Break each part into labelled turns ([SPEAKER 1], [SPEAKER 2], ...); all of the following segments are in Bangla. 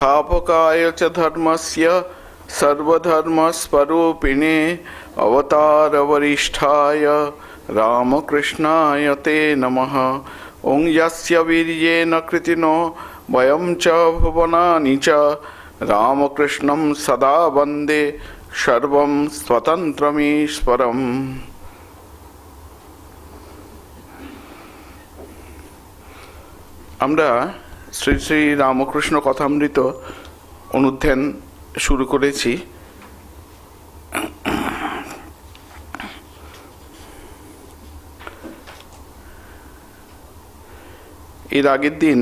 [SPEAKER 1] स्थापकाय च धर्मस्य सर्वधर्मस्वरूपिणे अवतारवरिष्ठाय रामकृष्णाय ते नमः। ॐ यस्य वीर्येण कृतिनो वयं च भुवनानि च रामकृष्णं सदा वन्दे सर्वं स्वतन्त्रमीश्वरम्। আমরা শ্রী শ্রী রামকৃষ্ণ কথামৃত অনুধ্যান শুরু করেছি। এর আগের দিন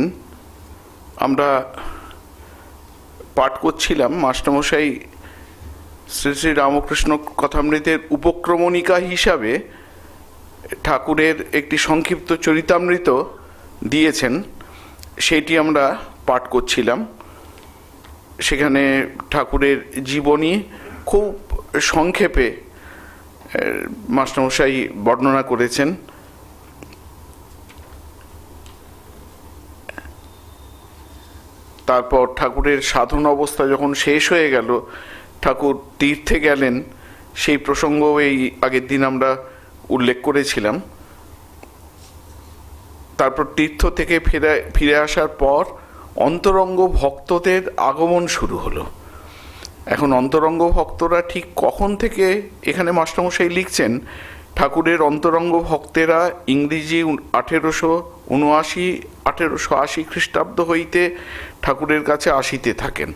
[SPEAKER 1] আমরা পাঠ করছিলাম মাস্টারমশাই শ্রী শ্রী রামকৃষ্ণ কথামৃতের উপক্রমণিকা হিসাবে ঠাকুরের একটি সংক্ষিপ্ত চরিতামৃত দিয়েছেন, সেটি আমরা পাঠ করছিলাম। সেখানে ঠাকুরের জীবনী খুব সংক্ষেপে মাস্টারমশাই বর্ণনা করেছেন। তারপর ঠাকুরের সাধন অবস্থা যখন শেষ হয়ে গেল, ঠাকুর তীর্থে গেলেন, সেই প্রসঙ্গ এই আগের দিন আমরা উল্লেখ করেছিলাম। তারপর তীর্থ থেকে ফিরে আসার পর অন্তরঙ্গ ভক্তদের আগমন শুরু হলো। এখন অন্তরঙ্গ ভক্তরা ঠিক কখন থেকে, এখানে মাস্টারমশাই লিখছেন ঠাকুরের অন্তরঙ্গ ভক্তেরা ইংরেজি 1880 খ্রিস্টাব্দ হইতে ঠাকুরের কাছে আসিতে থাকেন।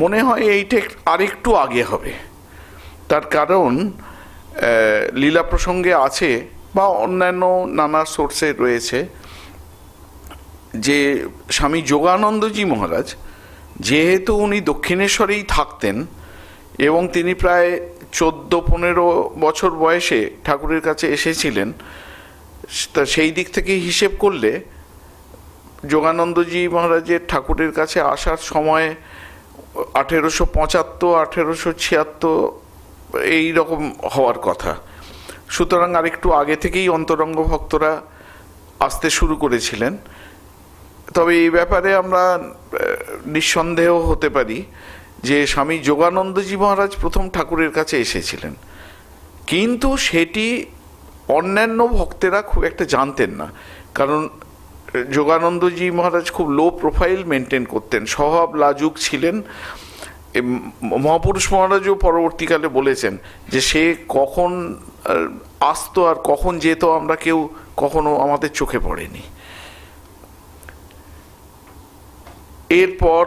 [SPEAKER 1] মনে হয় এইটা আরেকটু আগে হবে, তার কারণ লীলা প্রসঙ্গে আছে বা অন্যান্য নানা সোর্সে রয়েছে যে স্বামী যোগানন্দজি মহারাজ, যেহেতু উনি দক্ষিণেশ্বরেই থাকতেন এবং তিনি প্রায় 14-15 বছর বয়সে ঠাকুরের কাছে এসেছিলেন, তা সেই দিক থেকে হিসেব করলে যোগানন্দজি মহারাজের ঠাকুরের কাছে আসার সময় 1875-1876 এই রকম হওয়ার কথা। সুতরাং আরেকটু আগে থেকেই অন্তরঙ্গ ভক্তরা আসতে শুরু করেছিলেন। তবে এই ব্যাপারে আমরা নিঃসন্দেহ হতে পারি যে স্বামী যোগানন্দজি মহারাজ প্রথম ঠাকুরের কাছে এসেছিলেন, কিন্তু সেটি অন্যান্য ভক্তেরা খুব একটা জানতেন না। কারণ যোগানন্দজি মহারাজ খুব লো প্রোফাইল মেনটেন করতেন, স্বভাব লাজুক ছিলেন। মহাপুরুষ মহারাজও পরবর্তীকালে বলেছেন যে সে কখন আসতো আর কখন যেত আমরা কেউ কখনো আমাদের চোখে পড়েনি। এরপর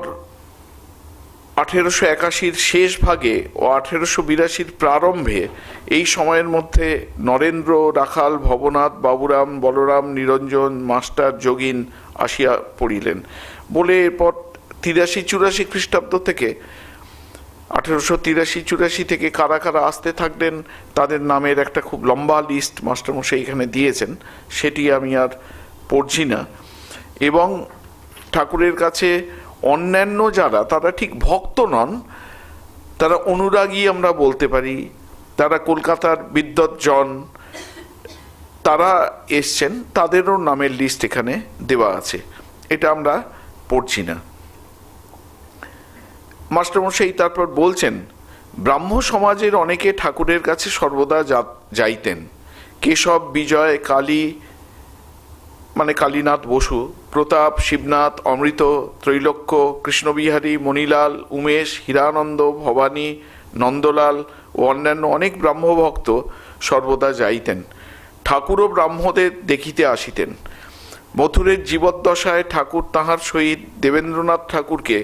[SPEAKER 1] 1881-র শেষ ভাগে ও 1882-র প্রারম্ভে এই সময়ের মধ্যে নরেন্দ্র, রাখাল, ভবনাথ, বাবুরাম, বলরাম, নিরঞ্জন, মাস্টার, যোগিন আসিয়া পড়িলেন বলে এরপর 83-84 খ্রিস্টাব্দ থেকে 1883-84 থেকে কারা কারা আসতে থাকলেন তাদের নামের একটা খুব লম্বা লিস্ট মাস্টারমশাই এখানে দিয়েছেন, সেটি আমি আর পড়ছি না। এবং ঠাকুরের কাছে অন্যান্য যারা, তারা ঠিক ভক্ত নন, তারা অনুরাগী আমরা বলতে পারি, তারা কলকাতার বিদ্বৎজন, তারা এসছেন, তাদেরও নামের লিস্ট এখানে দেওয়া আছে, এটা আমরা পড়ছি না। মাস্টারমশাই তারপর বলছেন, ব্রাহ্ম সমাজের অনেকে ঠাকুরের কাছে সর্বদা যাইতেন। কেশব, বিজয়, কালী মানে কালীনাথ বসু, প্রতাপ, শিবনাথ, অমৃত, ত্রৈলোক্য, কৃষ্ণবিহারী, মণিলাল, উমেশ, হীরানন্দ, ভবানী, নন্দলাল ও অন্যান্য অনেক ব্রাহ্মভক্ত সর্বদা যাইতেন। ঠাকুরও ব্রাহ্মদের দেখিতে আসিতেন। মথুরের জীবদ্দশায় ঠাকুর তাহার সহিত দেবেন্দ্রনাথ ঠাকুরকে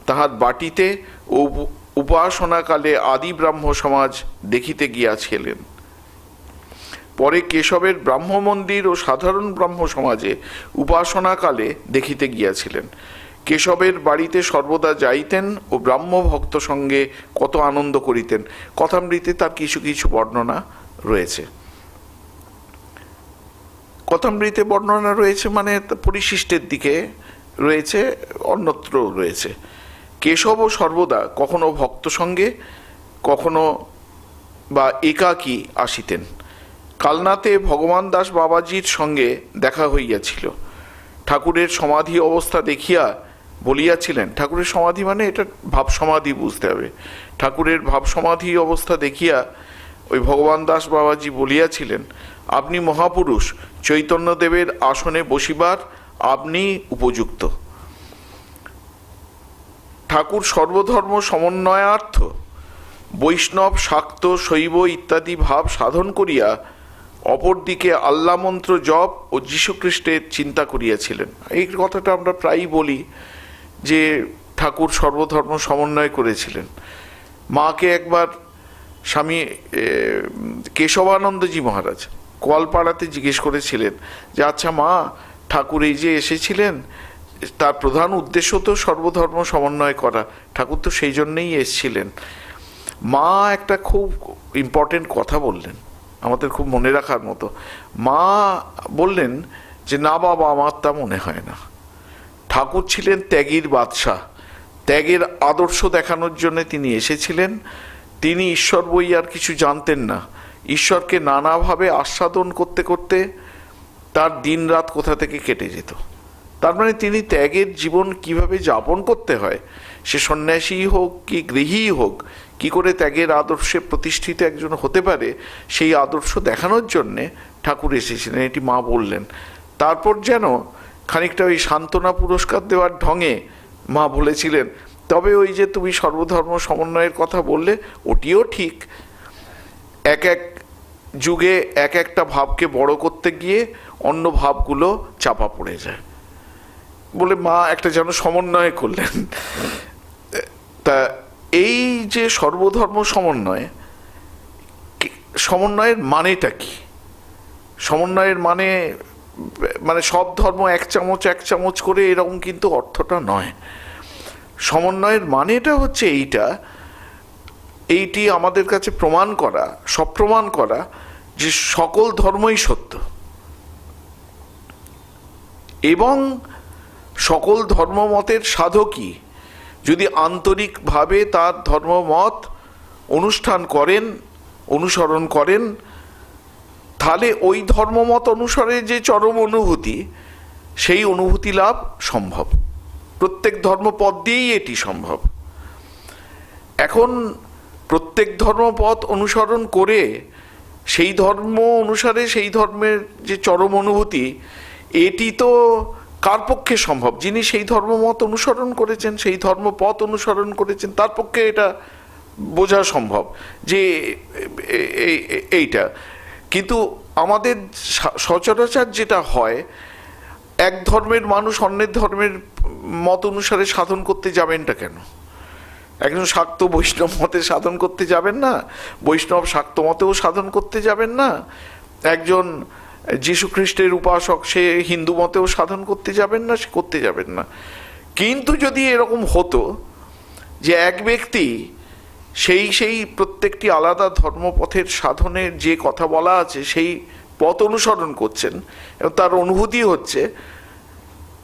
[SPEAKER 1] তাহার বাটিতে ও উপাসনাকালে আদি ব্রাহ্ম সমাজ দেখিতে গিয়াছিলেন। পরে কেশবের ব্রাহ্ম মন্দির ও সাধারণ ব্রাহ্ম সমাজে উপাসনাকালে দেখিতে গিয়াছিলেন। কেশবের বাড়িতে সর্বদা যাইতেন ও ব্রাহ্ম ভক্ত সঙ্গে কত আনন্দ করিতেন। কথামৃতে তার কিছু কিছু বর্ণনা রয়েছে। কথামৃতে বর্ণনা রয়েছে মানে পরিশিষ্টের দিকে রয়েছে, অন্যত্র রয়েছে। কেশবও সর্বদা কখনো ভক্ত সঙ্গে কখনো বা একাকী আসিতেন। কালনাতে ভগবান দাস বাবাজির সঙ্গে দেখা হইয়াছিল। ঠাকুরের সমাধি অবস্থা দেখিয়া বলিয়াছিলেন। ঠাকুরের সমাধি মানে এটা ভাব সমাধি বুঝতে হবে। ঠাকুরের ভাব সমাধি অবস্থা দেখিয়া ওই ভগবান দাস বাবাজি বলিয়াছিলেন, আপনি মহাপুরুষ, চৈতন্যদেবের আসনে বসিবার আপনি উপযুক্ত। ঠাকুর সর্বধর্ম সমন্বয়ার্থ বৈষ্ণব, শাক্ত, শৈব ইত্যাদি ভাব সাধন করিয়া অপরদিকে আল্লাহ মন্ত্র জপ ও যীশুখ্রিস্টের চিন্তা করিয়াছিলেন। এই কথাটা আমরা প্রায়ই বলি যে ঠাকুর সর্বধর্ম সমন্বয় করেছিলেন। মাকে একবার স্বামী কেশবানন্দজি মহারাজ কোয়ালপাড়াতে জিজ্ঞেস করেছিলেন যে আচ্ছা মা, ঠাকুর এই যে এসেছিলেন তার প্রধান উদ্দেশ্য তো সর্বধর্ম সমন্বয় করা, ঠাকুর তো সেই জন্যেই এসেছিলেন। মা একটা খুব ইম্পর্টেন্ট কথা বললেন, আমাদের খুব মনে রাখার মতো। মা বললেন যে না বাবা, আমার তা মনে হয় না। ঠাকুর ছিলেন ত্যাগীর বাদশাহ, ত্যাগের আদর্শ দেখানোর জন্য তিনি এসেছিলেন। তিনি ঈশ্বর বই আর কিছু জানতেন না। ঈশ্বরকে নানাভাবে আস্বাদন করতে করতে তার দিন রাত কোথা থেকে কেটে যেত। তার মানে তিনি ত্যাগের জীবন কিভাবে যাপন করতে হয়, সে সন্ন্যাসী হোক কি গৃহী হোক, কি করে ত্যাগের আদর্শে প্রতিষ্ঠিত একজন হতে পারে, সেই আদর্শ দেখানোর জন্যে ঠাকুর এসেছিলেন, এটি মা বললেন। তারপর যেন খানিকটা ওই সান্ত্বনা পুরস্কার দেওয়ার ঢঙে মা বলেছিলেন, তবে ওই যে তুমি সর্বধর্ম সমন্বয়ের কথা বললে, ওটিও ঠিক। এক এক যুগে এক একটা ভাবকে বড় করতে গিয়ে অন্য ভাবগুলো চাপা পড়ে যায় বলে মা একটা যেন সমন্বয় করলেন। তা এই যে সর্বধর্ম সমন্বয়, সমন্বয়ের মানেটা কি? সমন্বয়ের মানে সব ধর্ম এক চামচ এক চামচ করে এরকম কিন্তু অর্থটা নয়। সমন্বয়ের মানেটা হচ্ছে এইটি আমাদের কাছে প্রমাণ করা, সপ্রমাণ করা যে সকল ধর্মই সত্য এবং সকল ধর্মমতের সাধকই যদি আন্তরিকভাবে তার ধর্মমত অনুসরণ করেন, তাহলে ওই ধর্মমত অনুসারে যে চরম অনুভূতি, সেই অনুভূতি লাভ সম্ভব। প্রত্যেক ধর্মপদ দিয়েই এটি সম্ভব। এখন প্রত্যেক ধর্মপথ অনুসরণ করে সেই ধর্ম অনুসারে সেই ধর্মের যে চরম অনুভূতি, এটি তো কার পক্ষে সম্ভব? যিনি সেই ধর্মমত অনুসরণ করেছেন, সেই ধর্মপথ অনুসরণ করেছেন, তার পক্ষে এটা বোঝা সম্ভব যে এইটা। কিন্তু আমাদের সচরাচর যেটা হয়, এক ধর্মের মানুষ অন্যের ধর্মের মত অনুসারে সাধন করতে যাবেনটা কেন? একজন শাক্ত বৈষ্ণব মতে সাধন করতে যাবেন না, বৈষ্ণব শাক্ত মতেও সাধন করতে যাবেন না, একজন যীশু খ্রিস্টের উপাসক সে হিন্দু মতেও সাধন করতে যাবেন না, সে করতে যাবেন না। কিন্তু যদি এরকম হতো যে এক ব্যক্তি সেই প্রত্যেকটি আলাদা ধর্মপথের সাধনের যে কথা বলা আছে সেই পথ অনুসরণ করছেন এবং তার অনুভূতি হচ্ছে,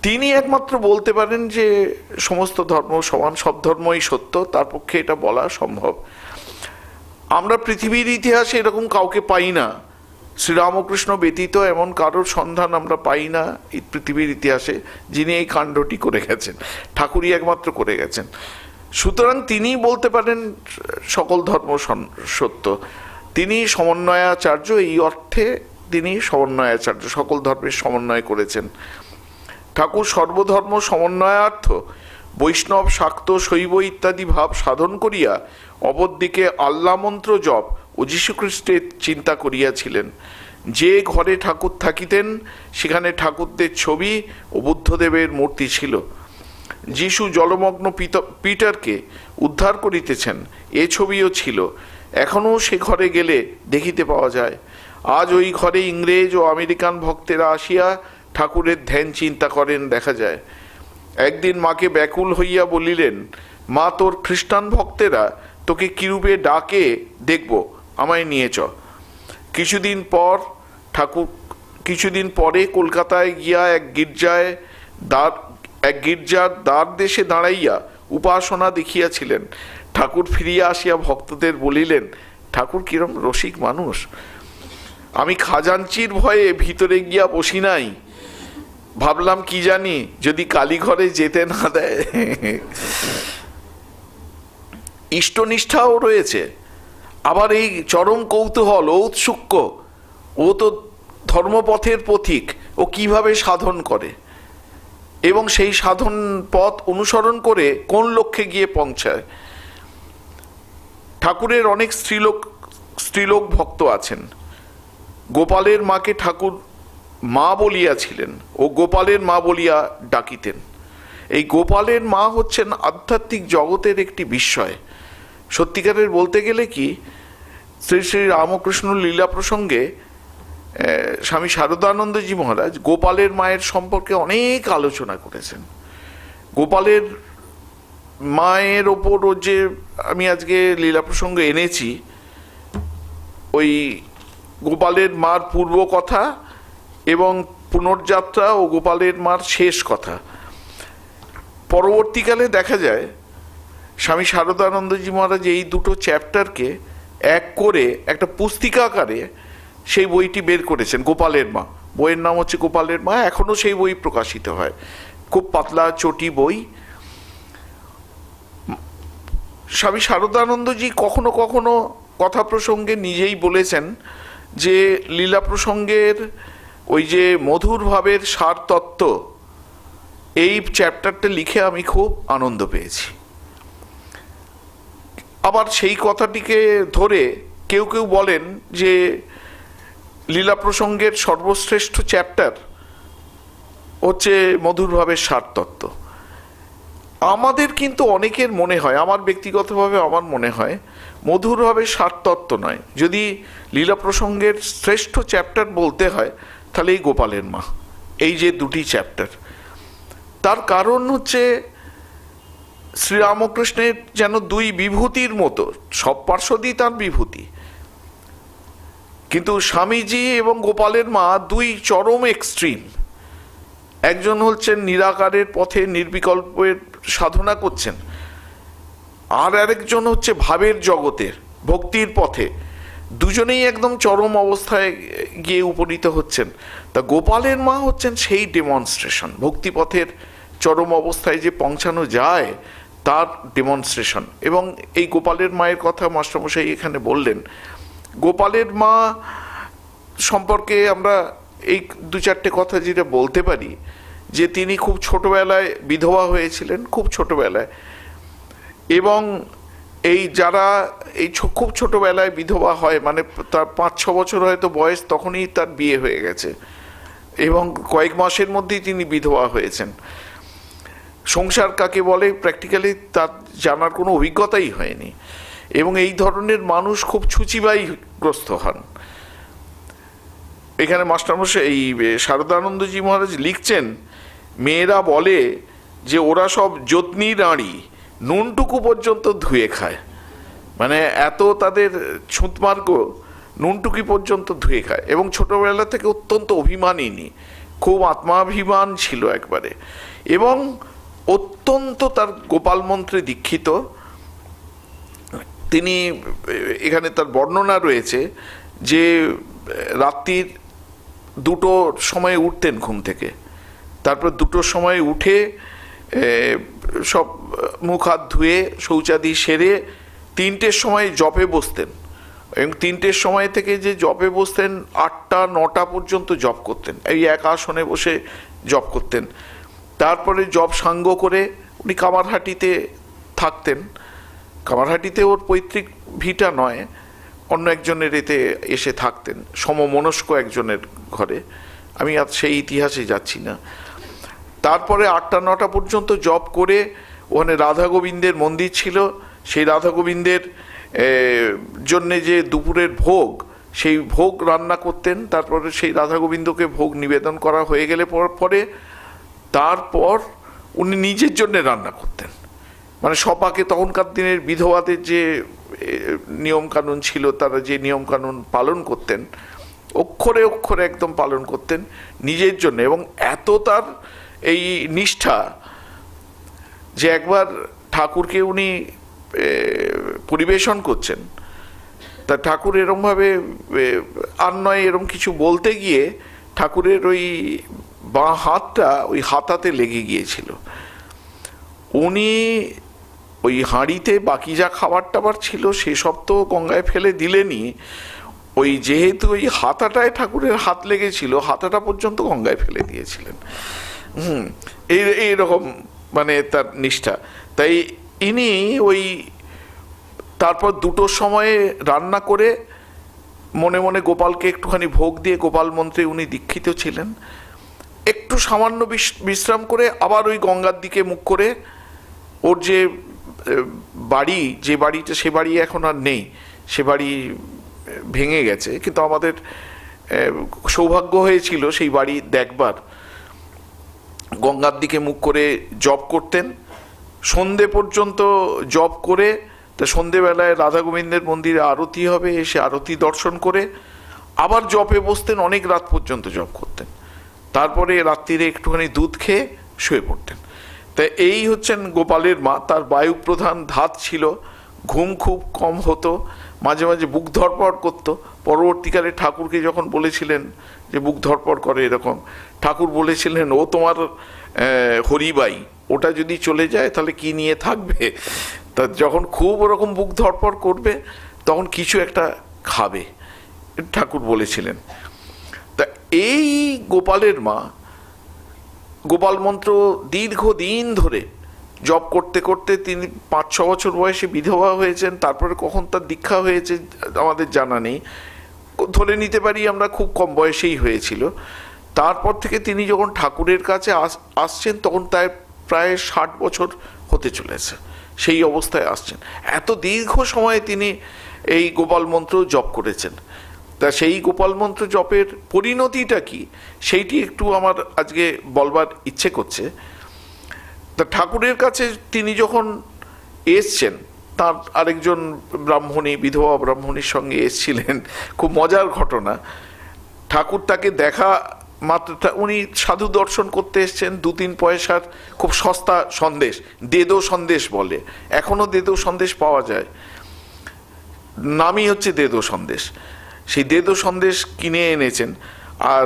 [SPEAKER 1] তিনি একমাত্র বলতে পারেন যে সমস্ত ধর্ম সমান, সব ধর্মই সত্য, তার পক্ষে এটা বলা সম্ভব। আমরা পৃথিবীর ইতিহাসে এরকম কাউকে পাই না, শ্রীরামকৃষ্ণ ব্যতীত এমন কারোর সন্ধান আমরা পাই না এই পৃথিবীর ইতিহাসে যিনি এই কাণ্ডটি করে গেছেন। ঠাকুরই একমাত্র করে গেছেন। সুতরাং তিনি বলতে পারেন সকল ধর্ম সত্য। তিনি সমন্বয়াচার্য, এই অর্থে তিনি সমন্বয়াচার্য, সকল ধর্মের সমন্বয় করেছেন। ঠাকুর সর্বধর্ম সমন্বয়ার্থ বৈষ্ণব, শাক্ত, শৈব ইত্যাদি ভাব সাধন করিয়া অপরদিকে আল্লাহ মন্ত্র জপ ও যীশুখ্রিস্টের চিন্তা করিয়াছিলেন। যে ঘরে ঠাকুর থাকিতেন সেখানে ঠাকুরদের ছবি ও বুদ্ধদেবের মূর্তি ছিল। যীশু জলমগ্ন পিটারকে উদ্ধার করিতেছেন, এ ছবিও ছিল, এখনও সে ঘরে গেলে দেখিতে পাওয়া যায়। আজ ওই ঘরে ইংরেজ ও আমেরিকান ভক্তেরা আসিয়া ঠাকুরের ধ্যান চিন্তা করেন দেখা যায়। একদিন মাকে ব্যাকুল হইয়া বলিলেন, মা, তোর খ্রিস্টান ভক্তেরা তোকে কিরূপে ডাকে দেখব, আমায় নিয়ে চ। কিছুদিন পরে কলকাতায় গিয়া এক গির্জার দ্বার দেশে দাঁড়াইয়া উপাসনা দেখিয়াছিলেন। ঠাকুর ফিরিয়া আসিয়া ভক্তদের বলিলেন, ঠাকুর কিরম রসিক মানুষ, আমি খাজাঞ্চির ভয়ে ভিতরে গিয়া বসি নাই, ভাবলাম কি জানি যদি কালী ঘরে যেতে না দেয়। ইষ্টনিষ্ঠাও রয়েছে, আবার এই চরম কৌতূহল, ঔৎসুক্য। ও তো ধর্মপথের পথিক, ও কিভাবে সাধন করে এবং সেই সাধন পথ অনুসরণ করে কোন লক্ষ্যে গিয়ে পৌঁছায়। ঠাকুরের অনেক স্ত্রীলোক ভক্ত আছেন। গোপালের মাকে ঠাকুর মা বলিয়াছিলেন ও গোপালের মা বলিয়া ডাকিতেন। এই গোপালের মা হচ্ছেন আধ্যাত্মিক জগতের একটি বিস্ময়। সত্যিকারের বলতে গেলে কি, শ্রী শ্রী রামকৃষ্ণ লীলা প্রসঙ্গে স্বামী শারদানন্দজি মহারাজ গোপালের মায়ের সম্পর্কে অনেক আলোচনা করেছেন। গোপালের মায়ের ওপর যে আমি আজকে লীলা প্রসঙ্গে এনেছি, ওই গোপালের মার পূর্ব কথা এবং পুনর্যাত্রা ও গোপালের মার শেষ কথা। পরবর্তীকালে দেখা যায় স্বামী শারদানন্দজি মহারাজ এই দুটো চ্যাপ্টারকে এক করে একটা পুস্তিকা আকারে সেই বইটি বের করেছেন, গোপালের মা। বইয়ের নাম হচ্ছে গোপালের মা। এখনো সেই বই প্রকাশিত হয়, খুব পাতলা চটি বই। স্বামী শারদানন্দজি কখনো কখনো কথা প্রসঙ্গে নিজেই বলেছেন যে লীলা প্রসঙ্গের ওই যে মধুর ভাবের সার তত্ত্ব, এই চ্যাপ্টারটা লিখে আমি খুব আনন্দ পেয়েছি। আবার সেই কথাটিকে ধরে কেউ কেউ বলেন যে লীলা প্রসঙ্গের সর্বশ্রেষ্ঠ চ্যাপ্টার হচ্ছে মধুর ভাবের সার তত্ত্ব। আমাদের কিন্তু অনেকের মনে হয়, আমার ব্যক্তিগতভাবে আমার মনে হয় মধুর ভাবের সার তত্ত্ব নয়, যদি লীলা প্রসঙ্গের শ্রেষ্ঠ চ্যাপ্টার বলতে হয় তাহলে এই গোপালের মা, এই যে দুটি চ্যাপ্টার। তার কারণ হচ্ছে শ্রীরামকৃষ্ণের যেন দুই বিভূতির মতো, সব পার্শ্বদই তার বিভূতি, কিন্তু স্বামীজি এবং গোপালের মা দুই চরম এক্সট্রিম। একজন হচ্ছেন নিরাকারের পথে নির্বিকল্পের সাধনা করছেন, আর আরেকজন হচ্ছে ভাবের জগতের ভক্তির পথে। দুজনেই একদম চরম অবস্থায় গিয়ে উপনীত হচ্ছেন। তা গোপালের মা হচ্ছেন সেই ডেমনস্ট্রেশন, ভক্তিপথের চরম অবস্থায় যে পৌঁছানো যায় তার ডেমনস্ট্রেশন। এবং এই গোপালের মায়ের কথা মাস্টারমশাই এখানে বললেন। গোপালের মা সম্পর্কে আমরা এই দু চারটে কথা যেটা বলতে পারি, যে তিনি খুব ছোটবেলায় বিধবা হয়েছিলেন, খুব ছোটবেলায়। এবং এই যারা এই খুব ছোটবেলায় বিধবা হয়, মানে তার 5-6 বছর হয়তো বয়স, তখনই তার বিয়ে হয়ে গেছে এবং কয়েক মাসের মধ্যেই তিনি বিধবা হয়েছেন। সংসার কাকে বলে প্র্যাকটিক্যালি তার জানার কোনো অভিজ্ঞতাই হয়নি, এবং এই ধরনের মানুষ খুব ছুচিবাইগ্রস্ত হন। এখানে মাস্টারমশাই এই শারদানন্দজি মহারাজ লিখছেন, মেয়েরা বলে যে ওরা সব যত্নী নারী, নুনটুকু পর্যন্ত ধুয়ে খায়। মানে এত তাদের ছুঁতমার্গ, নুনটুকি পর্যন্ত ধুয়ে খায়। এবং ছোটবেলা থেকে অত্যন্ত অভিমানিনী, খুব আত্মাভিমান ছিল একবারে, এবং অত্যন্ত তার গোপাল মন্ত্রে দীক্ষিত। তিনি এখানে তার বর্ণনা রয়েছে যে রাত্রির 2টোর সময় উঠতেন ঘুম থেকে, তারপর 2টোর সময় উঠে সব মুখ হাত ধুয়ে শৌচাদি সেরে 3টের সময় জপে বসতেন, এবং 3টের সময় থেকে যে জপে বসতেন 8টা-9টা পর্যন্ত জপ করতেন, এই এক আসনে বসে জপ করতেন। তারপরে জপ সাঙ্গ করে উনি কামারহাটিতে থাকতেন। কামারহাটিতে ওর পৈতৃক ভিটা নয়, অন্য একজনের এতে এসে থাকতেন, সমমনস্ক একজনের ঘরে। আমি আজ সেই ইতিহাসে যাচ্ছি না। তারপরে 8টা-9টা পর্যন্ত জপ করে ওখানে রাধা গোবিন্দের মন্দির ছিল, সেই রাধা গোবিন্দের জন্যে যে দুপুরের ভোগ, সেই ভোগ রান্না করতেন। তারপরে সেই রাধা গোবিন্দকে ভোগ নিবেদন করা হয়ে গেলে পরে তারপর উনি নিজের জন্য রান্না করতেন। মানে সপাকে তখনকার দিনের বিধবাদের যে নিয়মকানুন ছিল, তারা যে নিয়মকানুন পালন করতেন অক্ষরে অক্ষরে একদম পালন করতেন নিজের জন্য। এবং এত তার এই নিষ্ঠা যে একবার ঠাকুরকে উনি পরিবেশন করছেন, তা ঠাকুর এরমভাবে আর নয় এরম কিছু বলতে গিয়ে ঠাকুরের ওই বাঁ হাতটা ওই হাতাতে লেগে গিয়েছিল। উনি ওই হাঁড়িতে বাকি যা খাবার টাবার ছিল সেসব তো গঙ্গায় ফেলে দিলেনি, ওই যেহেতু ওই হাতাটায় ঠাকুরের হাত লেগেছিল, হাতাটা পর্যন্ত গঙ্গায় ফেলে দিয়েছিলেন। এইরকম মানে তার নিষ্ঠা। তাই ইনি ওই তারপর 2টোর সময়ে রান্না করে মনে মনে গোপালকে একটুখানি ভোগ দিয়ে, গোপাল মন্ত্রে উনি দীক্ষিত ছিলেন, একটু সামান্য বিশ্রাম করে আবার ওই গঙ্গার দিকে মুখ করে, ওর যে বাড়ি, যে বাড়িটা, সে বাড়ি এখন আর নেই, সে বাড়ি ভেঙে গেছে, কিন্তু আমাদের সৌভাগ্য হয়েছিল সেই বাড়ি দেখবার। গঙ্গার দিকে মুখ করে জপ করতেন সন্ধে পর্যন্ত। জপ করে তা সন্ধেবেলায় রাধা গোবিন্দের মন্দিরে আরতি হবে, এসে আরতি দর্শন করে আবার জপে বসতেন, অনেক রাত পর্যন্ত জপ করতেন। তারপরে রাত্রিরে একটুখানি দুধ খেয়ে শুয়ে পড়তেন। তা এই হচ্ছেন গোপালের মা। তার বায়ু প্রধান ধাত ছিল, ঘুম খুব কম হতো, মাঝে মাঝে বুক ধড়পড় করতো। পরবর্তীকালে ঠাকুরকে যখন বলেছিলেন যে বুক ধড়পড় করে এরকম, ঠাকুর বলেছিলেন ও তোমার হরিবাই, ওটা যদি চলে যায় তাহলে কি নিয়ে থাকবে। তা যখন খুব ওরকম বুক ধড়পড় করবে তখন কিছু একটা খাবে, ঠাকুর বলেছিলেন। তা এই গোপালের মা গোপাল মন্ত্র দীর্ঘদিন ধরে জপ করতে করতে তিনি 5-6 বছর বয়সে বিধবা হয়েছেন। তারপরে কখন তার দীক্ষা হয়েছে আমাদের জানা নেই, ধরে নিতে পারি আমরা খুব কম বয়সেই হয়েছিল। তারপর থেকে তিনি যখন ঠাকুরের কাছে আসছেন তখন তার প্রায় 60 বছর হতে চলেছে, সেই অবস্থায় আসছেন। এত দীর্ঘ সময়ে তিনি এই গোপাল মন্ত্র জপ করেছেন। তা সেই গোপাল মন্ত্র জপের পরিণতিটা কি, সেইটি একটু আমার আজকে বলবার ইচ্ছে করছে। তা ঠাকুরের কাছে তিনি যখন এসছেন, তার আরেকজন ব্রাহ্মণী, বিধবা ব্রাহ্মণীর সঙ্গে এসছিলেন। খুব মজার ঘটনা। ঠাকুর তাকে দেখা মাত্র, উনি সাধু দর্শন করতে এসছেন, 2-3 পয়সার খুব সস্তা সন্দেশ, দেদো সন্দেশ বলে, এখনো দেদো সন্দেশ পাওয়া যায়, নামই হচ্ছে দেদো সন্দেশ। সেই দেদো সন্দেশ কিনে এনেছেন, আর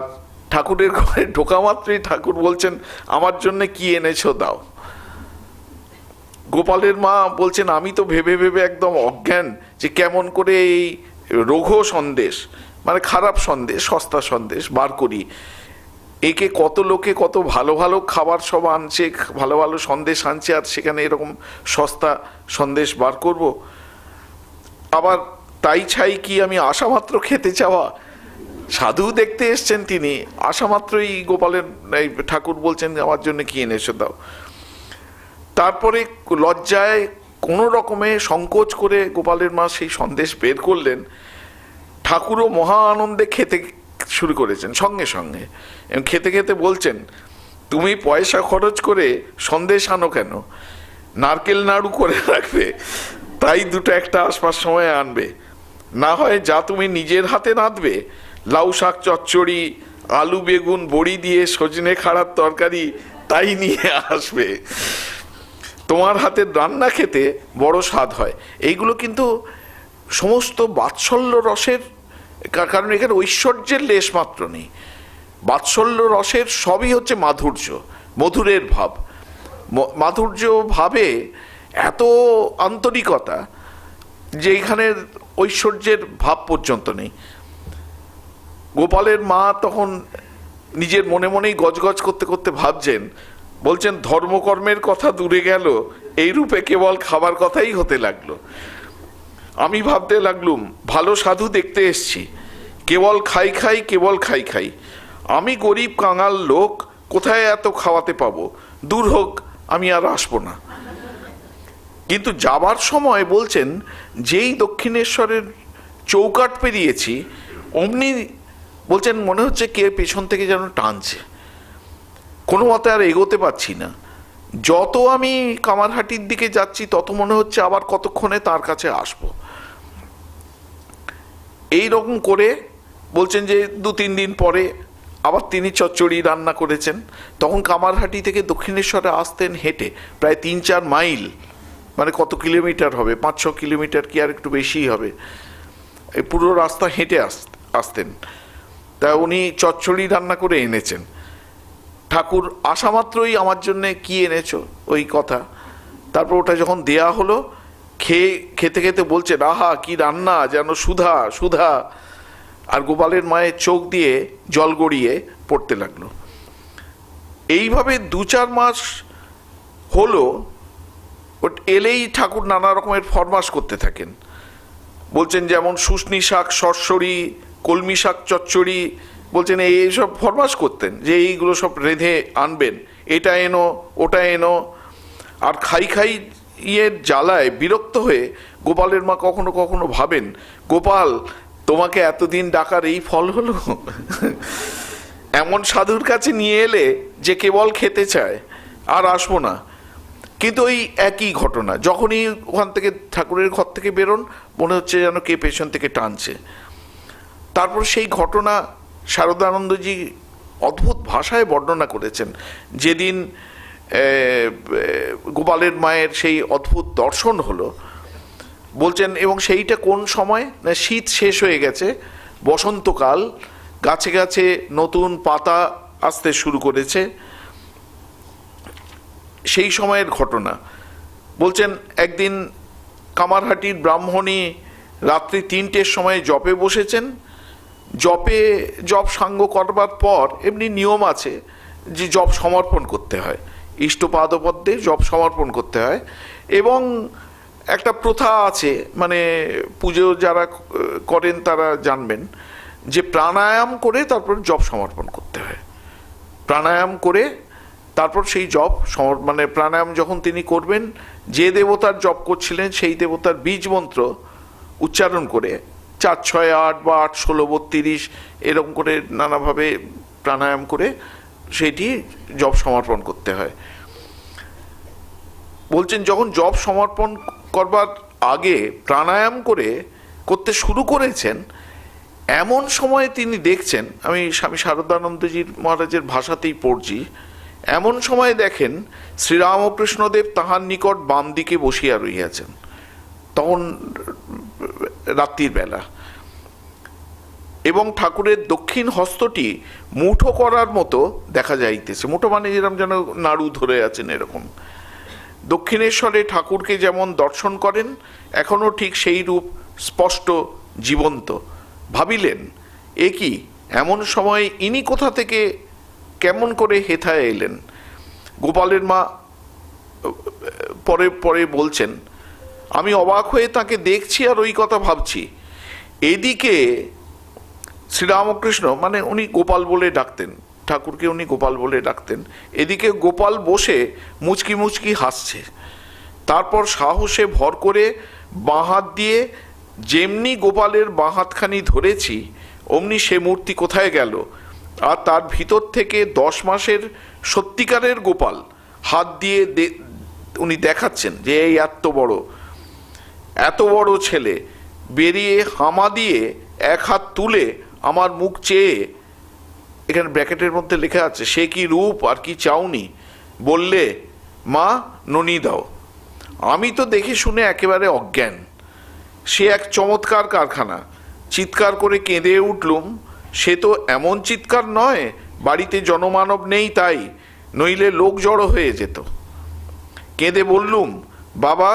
[SPEAKER 1] ঠাকুরের ঘরে ঢোকা মাত্রই ঠাকুর বলছেন আমার জন্য কি এনেছো দাও। গোপালের মা বলছেন আমি তো ভেবে ভেবে একদম অজ্ঞান যে কেমন করে এই রঘু সন্দেশ, মানে খারাপ সন্দেশ, সস্তা সন্দেশ বার করি। একে কত লোকে কত ভালো ভালো খাবার সব আনছে, ভালো ভালো সন্দেশ আনছে, আর সেখানে এরকম সস্তা সন্দেশ বার করব। আবার তাই ছাই কি আমি আশা মাত্র খেতে চাওয়া, সাধু দেখতে এসছেন তিনি, আশা মাত্রই গোপালের এই ঠাকুর বলছেন আমার জন্য কি এনেছো দাও। তারপরে লজ্জায় কোনো রকমে সংকোচ করে গোপালের মা সেই সন্দেশ বের করলেন। ঠাকুরও মহা আনন্দে খেতে শুরু করেছেন সঙ্গে সঙ্গে, এবং খেতে খেতে বলছেন তুমি পয়সা খরচ করে সন্দেশ আনো কেন, নারকেল নাড়ু করে রাখবে, তাই দুটো একটা আসবার সময় আনবে, না হয় যা তুমি নিজের হাতে রাঁধবে, লাউ শাক চচ্চড়ি, আলু বেগুন বড়ি দিয়ে সজনে খাড়ার তরকারি, তাই নিয়ে আসবে, তোমার হাতের রান্না খেতে বড় স্বাদ হয়। এইগুলো কিন্তু সমস্ত বাৎসল্য রসের, কারণ এখানে ঐশ্বর্যের লেশ মাত্র নেই, বাৎসল্য রসের সবই হচ্ছে মাধুর্য, মধুরের ভাব, মাধুর্য ভাবে এত আন্তরিকতা যে এখানে ঐশ্বর্যের ভাব পর্যন্ত নেই। গোপালের মা তখন নিজের মনে মনেই গজগজ করতে করতে ভাবছেন, বলছেন ধর্মকর্মের কথা দূরে গেল, এই রূপে কেবল খাবার কথাই হতে লাগলো। আমি ভাবতে লাগলুম ভালো সাধু দেখতে এসছি, কেবল খাই খাই, কেবল খাই খাই, আমি গরিব কাঙাল লোক, কোথায় এত খাওয়াতে পাবো, দূর হোক, আমি আর আসবো না। কিন্তু যাবার সময় বলছেন যেই দক্ষিণেশ্বরের চৌকাঠ পেরিয়েছি অমনি বলছেন মনে হচ্ছে কে পেছন থেকে যেন টানছে, কোনো মতে আর এগোতে পারছি না। যত আমি কামারহাটির দিকে যাচ্ছি তত মনে হচ্ছে আবার কতক্ষণে তার কাছে আসবো। এই রকম করে বলছেন যে 2-3 দিন পরে আবার তিনি চচ্চড়ি রান্না করেছেন। তখন কামারহাটি থেকে দক্ষিণেশ্বরে আসতেন হেঁটে, প্রায় 3-4 মাইল, মানে কত কিলোমিটার হবে, 5-6 কিলোমিটার কি আর একটু বেশিই হবে, এই পুরো রাস্তা হেঁটে আসতেন। তা উনি চচ্চড়ি রান্না করে এনেছেন। ঠাকুর আসা মাত্রই আমার জন্যে কি এনেছো, ওই কথা। তারপর ওটা যখন দেয়া হলো, খেতে খেতে বলছেন, আহা কি রান্না, যেন সুধা সুধা। আর গোপালের মায়ের চোখ দিয়ে জল গড়িয়ে পড়তে লাগলো। এইভাবে 2-4 মাস হলো। এলেই ঠাকুর নানা রকমের ফরমাস করতে থাকেন। বলছেন যেমন শুশনি শাক সরসরি, কলমি শাক চচ্চড়ি, বলছেন এইসব ফরমাস করতেন যে এইগুলো সব রেঁধে আনবেন, এটা এনো ওটা এনো। আর খাই খাই জ্বালায় বিরক্ত হয়ে গোপালের মা কখনো কখনো ভাবেন, গোপাল তোমাকে এতদিন ডাকার এই ফল হলো? এমন সাধুর কাছে নিয়ে এলে যে কেবল খেতে চায়, আর আসবো না। কিন্তু ওই একই ঘটনা, যখনই ওখান থেকে ঠাকুরের ঘর থেকে বেরোন মনে হচ্ছে যেন কে পেছন থেকে টানছে। তারপর সেই ঘটনা শারদানন্দজি অদ্ভুত ভাষায় বর্ণনা করেছেন। যেদিন গোপালের মায়ের সেই অদ্ভুত দর্শন হলো, বলছেন, এবং সেইটা কোন সময় না, শীত শেষ হয়ে গেছে, বসন্তকাল, গাছে গাছে নতুন পাতা আসতে শুরু করেছে, সেই সময়ের ঘটনা। বলছেন একদিন কামারহাটির ব্রাহ্মণী রাত্রি 3টের সময় জপে বসেছেন। জপ সাঙ্গ করবার পর এমনি নিয়ম আছে যে জপ সমর্পণ করতে হয়, ইষ্টপাদপদ্মে জপ সমর্পণ করতে হয়। এবং একটা প্রথা আছে, মানে পুজো যারা করেন তারা জানবেন যে প্রাণায়াম করে তারপর জপ সমর্পণ করতে হয়। প্রাণায়াম করে তারপর সেই জপ মানে প্রাণায়াম যখন তিনি করবেন, যে দেবতার জপ করছিলেন সেই দেবতার বীজ মন্ত্র উচ্চারণ করে 4, 6, 8 বা 8, 16, 32 এরকম করে নানাভাবে প্রাণায়াম করে সেটি জপ সমর্পণ করতে হয়। বলছেন যখন জপ সমর্পণ করবার আগে প্রাণায়াম করতে শুরু করেছেন, এমন সময় তিনি দেখছেন, আমি স্বামী শারদানন্দজির মহারাজের ভাষাতেই পড়ছি, এমন সময় দেখেন শ্রীরামকৃষ্ণদেব তাহার নিকট বাম দিকে বসিয়া রহিয়াছেন। তখন রাত্রির বেলা, এবং ঠাকুরের দক্ষিণ হস্তটি মুঠো করার মতো দেখা যাইতেছে। মুঠো মানে যেরকম যেন নাড়ু ধরে আছেন এরকম। দক্ষিণেশ্বরে ঠাকুরকে যেমন দর্শন করেন এখনো ঠিক সেই রূপ স্পষ্ট জীবন্ত। ভাবিলেন, এ কি, এমন সময় ইনি কোথা থেকে কেমন করে হেথায় এলেন? গোপালের মা পরে পরে বলছেন, আমি অবাক হয়ে তাকে দেখছি আর ওই কথা ভাবছি। এদিকে শ্রীরামকৃষ্ণ, মানে উনি গোপাল বলে ডাকতেন ঠাকুরকে, উনি গোপাল বলে ডাকতেন, এদিকে গোপাল বসে মুচকি মুচকি হাসছে। তারপর সাহসে ভর করে বাঁ হাত দিয়ে যেমনি গোপালের বাঁ হাতখানি ধরেছি অমনি সে মূর্তি কোথায় গেল, আর তার ভিতর থেকে 10 মাসের সত্যিকারের গোপাল হাত দিয়ে উনি দেখাচ্ছেন যে এই এত বড় ছেলে বেরিয়ে হামা দিয়ে এক হাত তুলে আমার মুখ চেয়ে, এখানে ব্র্যাকেটের মধ্যে লেখা আছে, সে কি রূপ আর কি চাউনি, বললে মা ননি দাও। আমি তো দেখে শুনে একেবারে অজ্ঞান। সে এক চমৎকার কারখানা। চিৎকার করে কেঁদে উঠলুম। সে তো এমন চিৎকার নয়, বাড়িতে জনমানব নেই তাই, নইলে লোক জড়ো হয়ে যেত। কেঁদে বললুম, বাবা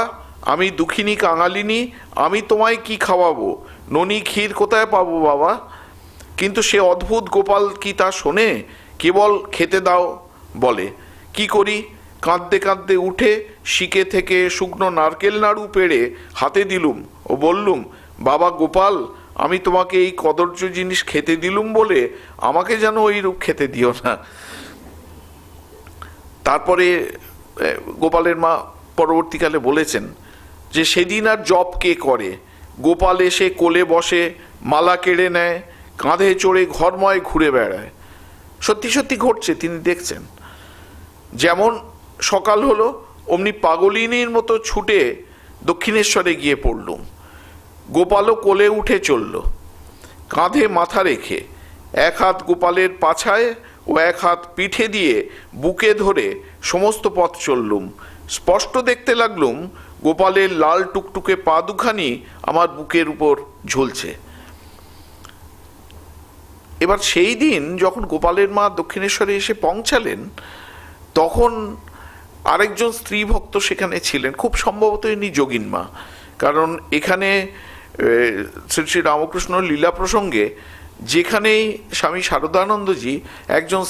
[SPEAKER 1] আমি দুঃখিনী কাঙালিনী, আমি তোমায় কি খাওয়াবো, ননি ক্ষীর কোথায় পাবো বাবা? কিন্তু সে অদ্ভুত গোপাল কি তা শোনে, কেবল খেতে দাও বলে। কি করি, কাঁদতে কাঁদতে উঠে শিকে থেকে শুকনো নারকেল নাড়ু পেড়ে হাতে দিলুম ও বললুম, বাবা গোপাল, আমি তোমাকে এই কদর্য জিনিস খেতে দিলুম বলে আমাকে যেন ওই রূপ খেতে দিও না। তারপরে গোপালের মা পরবর্তীকালে বলেছেন যে সেদিন আর জপ কে করে? গোপাল এসে কোলে বসে, মালা কেড়ে নেয়, কাঁধে চড়ে ঘরময় ঘুরে বেড়ায়। সত্যি সত্যি ঘটছে, তিনি দেখছেন। যেমন সকাল হলো অমনি পাগলিনীর মতো ছুটে দক্ষিণেশ্বরে গিয়ে পড়লুম। গোপালও কোলে উঠে চলল, কাঁধে মাথা রেখে, এক হাত গোপালের পাছায় ও এক হাত পিঠে দিয়ে বুকে ধরে সমস্ত পথ চললুম। স্পষ্ট দেখতে লাগলুম গোপালের লাল টুকটুকে পা দুখানি আমার বুকের উপর ঝুলছে। এবার সেই দিন যখন গোপালের মা দক্ষিণেশ্বরে এসে পৌঁছালেন, তখন আরেকজন স্ত্রী ভক্ত সেখানে ছিলেন, খুব সম্ভবত ইনি যোগিন মা। কারণ এখানে শ্রী শ্রী রামকৃষ্ণ লীলা প্রসঙ্গে যেখানেই স্বামী শারদানন্দজি একজন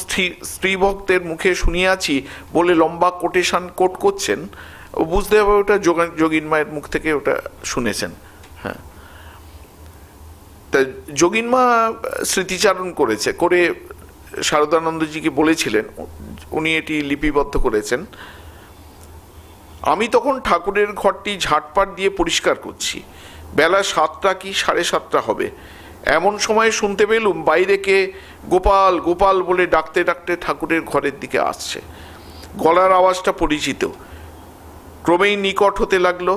[SPEAKER 1] স্ত্রী ভক্তের মুখে শুনিয়াছি বলে লম্বা কোটেশন কোট করছেন, বুঝতে হবে ওটা যোগিন মায়ের মুখ থেকে ওটা শুনেছেন। হ্যাঁ, তা যোগিন মা স্মৃতিচারণ করে শারদানন্দজিকে বলেছিলেন, উনি এটি লিপিবদ্ধ করেছেন, আমি তখন ঠাকুরের ঘরটি ঝাঁটপাট দিয়ে পরিষ্কার করছি, বেলা 7টা কি 7:30 হবে। এমন সময় শুনতে পেলুম বাইরে কে গোপাল গোপাল বলে ডাকতে ডাকতে ঠাকুরের ঘরের দিকে আসছে। গলার আওয়াজটা পরিচিত, ক্রমেই নিকট হতে লাগলো।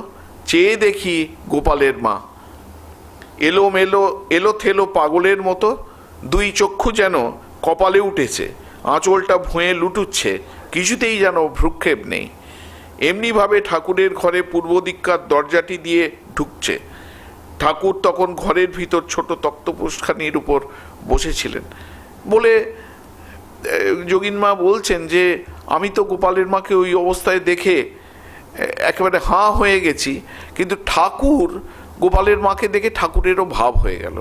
[SPEAKER 1] চেয়ে দেখি গোপালের মা, এলো থেলো পাগলের মতো, দুই চক্ষু যেন কপালে উঠেছে, আঁচলটা ভুঁয়ে লুটুচ্ছে, কিছুতেই যেন ভ্রুক্ষেপ নেই। এমনিভাবে ঠাকুরের ঘরে পূর্ব দিককার দরজাটি দিয়ে ঢুকছে। ঠাকুর তখন ঘরের ভিতর ছোট তক্তপোষখানির উপর বসেছিলেন বলে যোগিন মা বলছেন যে আমি তো গোপালের মাকে ওই অবস্থায় দেখে একেবারে হাঁ হয়ে গেছি, কিন্তু ঠাকুর গোপালের মাকে দেখে ঠাকুরেরও ভাব হয়ে গেল।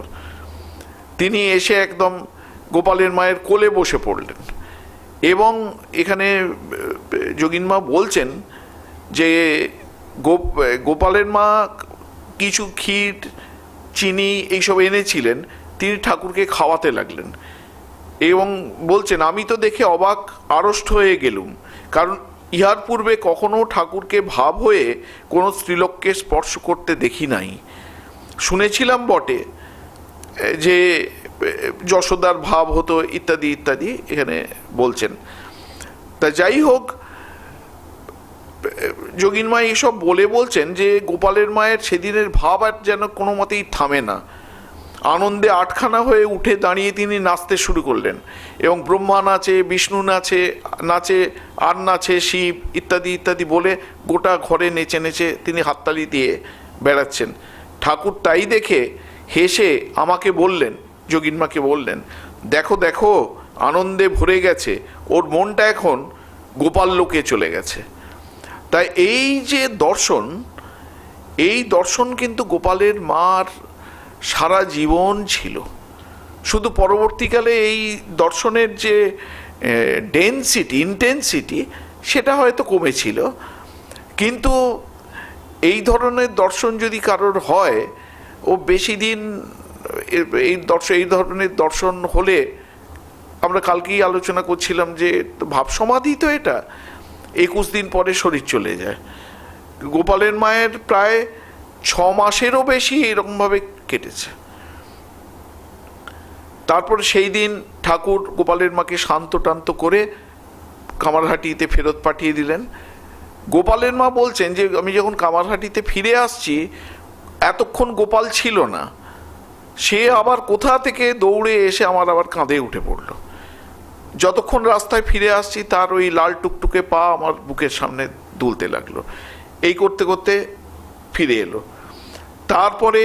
[SPEAKER 1] তিনি এসে একদম গোপালের মায়ের কোলে বসে পড়লেন। এবং এখানে যোগিন মা বলছেন যে গোপালের মা কিছু ক্ষীর চিনি এইসব এনেছিলেন, তিনি ঠাকুরকে খাওয়াতে লাগলেন এবং বলছেন আমি তো দেখে অবাক আড়ষ্ট হয়ে গেলুম, কারণ ইহার পূর্বে কখনো ঠাকুরকে ভাব হয়ে কোনো স্ত্রীলোককে স্পর্শ করতে দেখি নাই। শুনেছিলাম বটে যে যশোদার ভাব হতো ইত্যাদি ইত্যাদি এখানে বলছেন। তা যাই হোক, যোগিন মা এসব বলছেন যে গোপালের মায়ের সেদিনের ভাব আর যেন কোনো মতেই থামে না। আনন্দে আটখানা হয়ে উঠে দাঁড়িয়ে তিনি নাচতে শুরু করলেন এবং ব্রহ্মা নাচে, বিষ্ণু নাচে আর নাচে শিব ইত্যাদি ইত্যাদি বলে গোটা ঘরে নেচে নেচে তিনি হাততালি দিয়ে বেড়াচ্ছেন। ঠাকুর তাই দেখে হেসে আমাকে বললেন, যোগিন মাকে বললেন, দেখো দেখো আনন্দে ভরে গেছে, ওর মনটা এখন গোপাল লোকে চলে গেছে। তাই এই যে দর্শন, এই দর্শন কিন্তু গোপালের মার সারা জীবন ছিল। শুধু পরবর্তীকালে এই দর্শনের যে ডেনসিটি, ইন্টেন্সিটি, সেটা হয়তো কমেছিল, কিন্তু এই ধরনের দর্শন যদি কারোর হয়, ও বেশি দিন এই ধরনের দর্শন হলে, আমরা কালকেই আলোচনা করছিলাম যে ভাব সমাধি তো এটা 21 দিন পরে শরীর চলে যায়। গোপালের মায়ের প্রায় 6 মাসেরও বেশি এরকমভাবে কেটেছে। তারপর সেই দিন ঠাকুর গোপালের মাকে শান্ত টান্ত করে কামারহাটিতে ফেরত পাঠিয়ে দিলেন। গোপালের মা বলছেন যে আমি যখন কামারহাটিতে ফিরে আসছি, এতক্ষণ গোপাল ছিল না, সে আবার কোথা থেকে দৌড়ে এসে আমার আবার কাঁধে উঠে পড়ল। যতক্ষণ রাস্তায় ফিরে আসছি তার ওই লাল টুকটুকে পা আমার বুকের সামনে দুলতে লাগলো। এই করতে করতে ফিরে এলো। তারপরে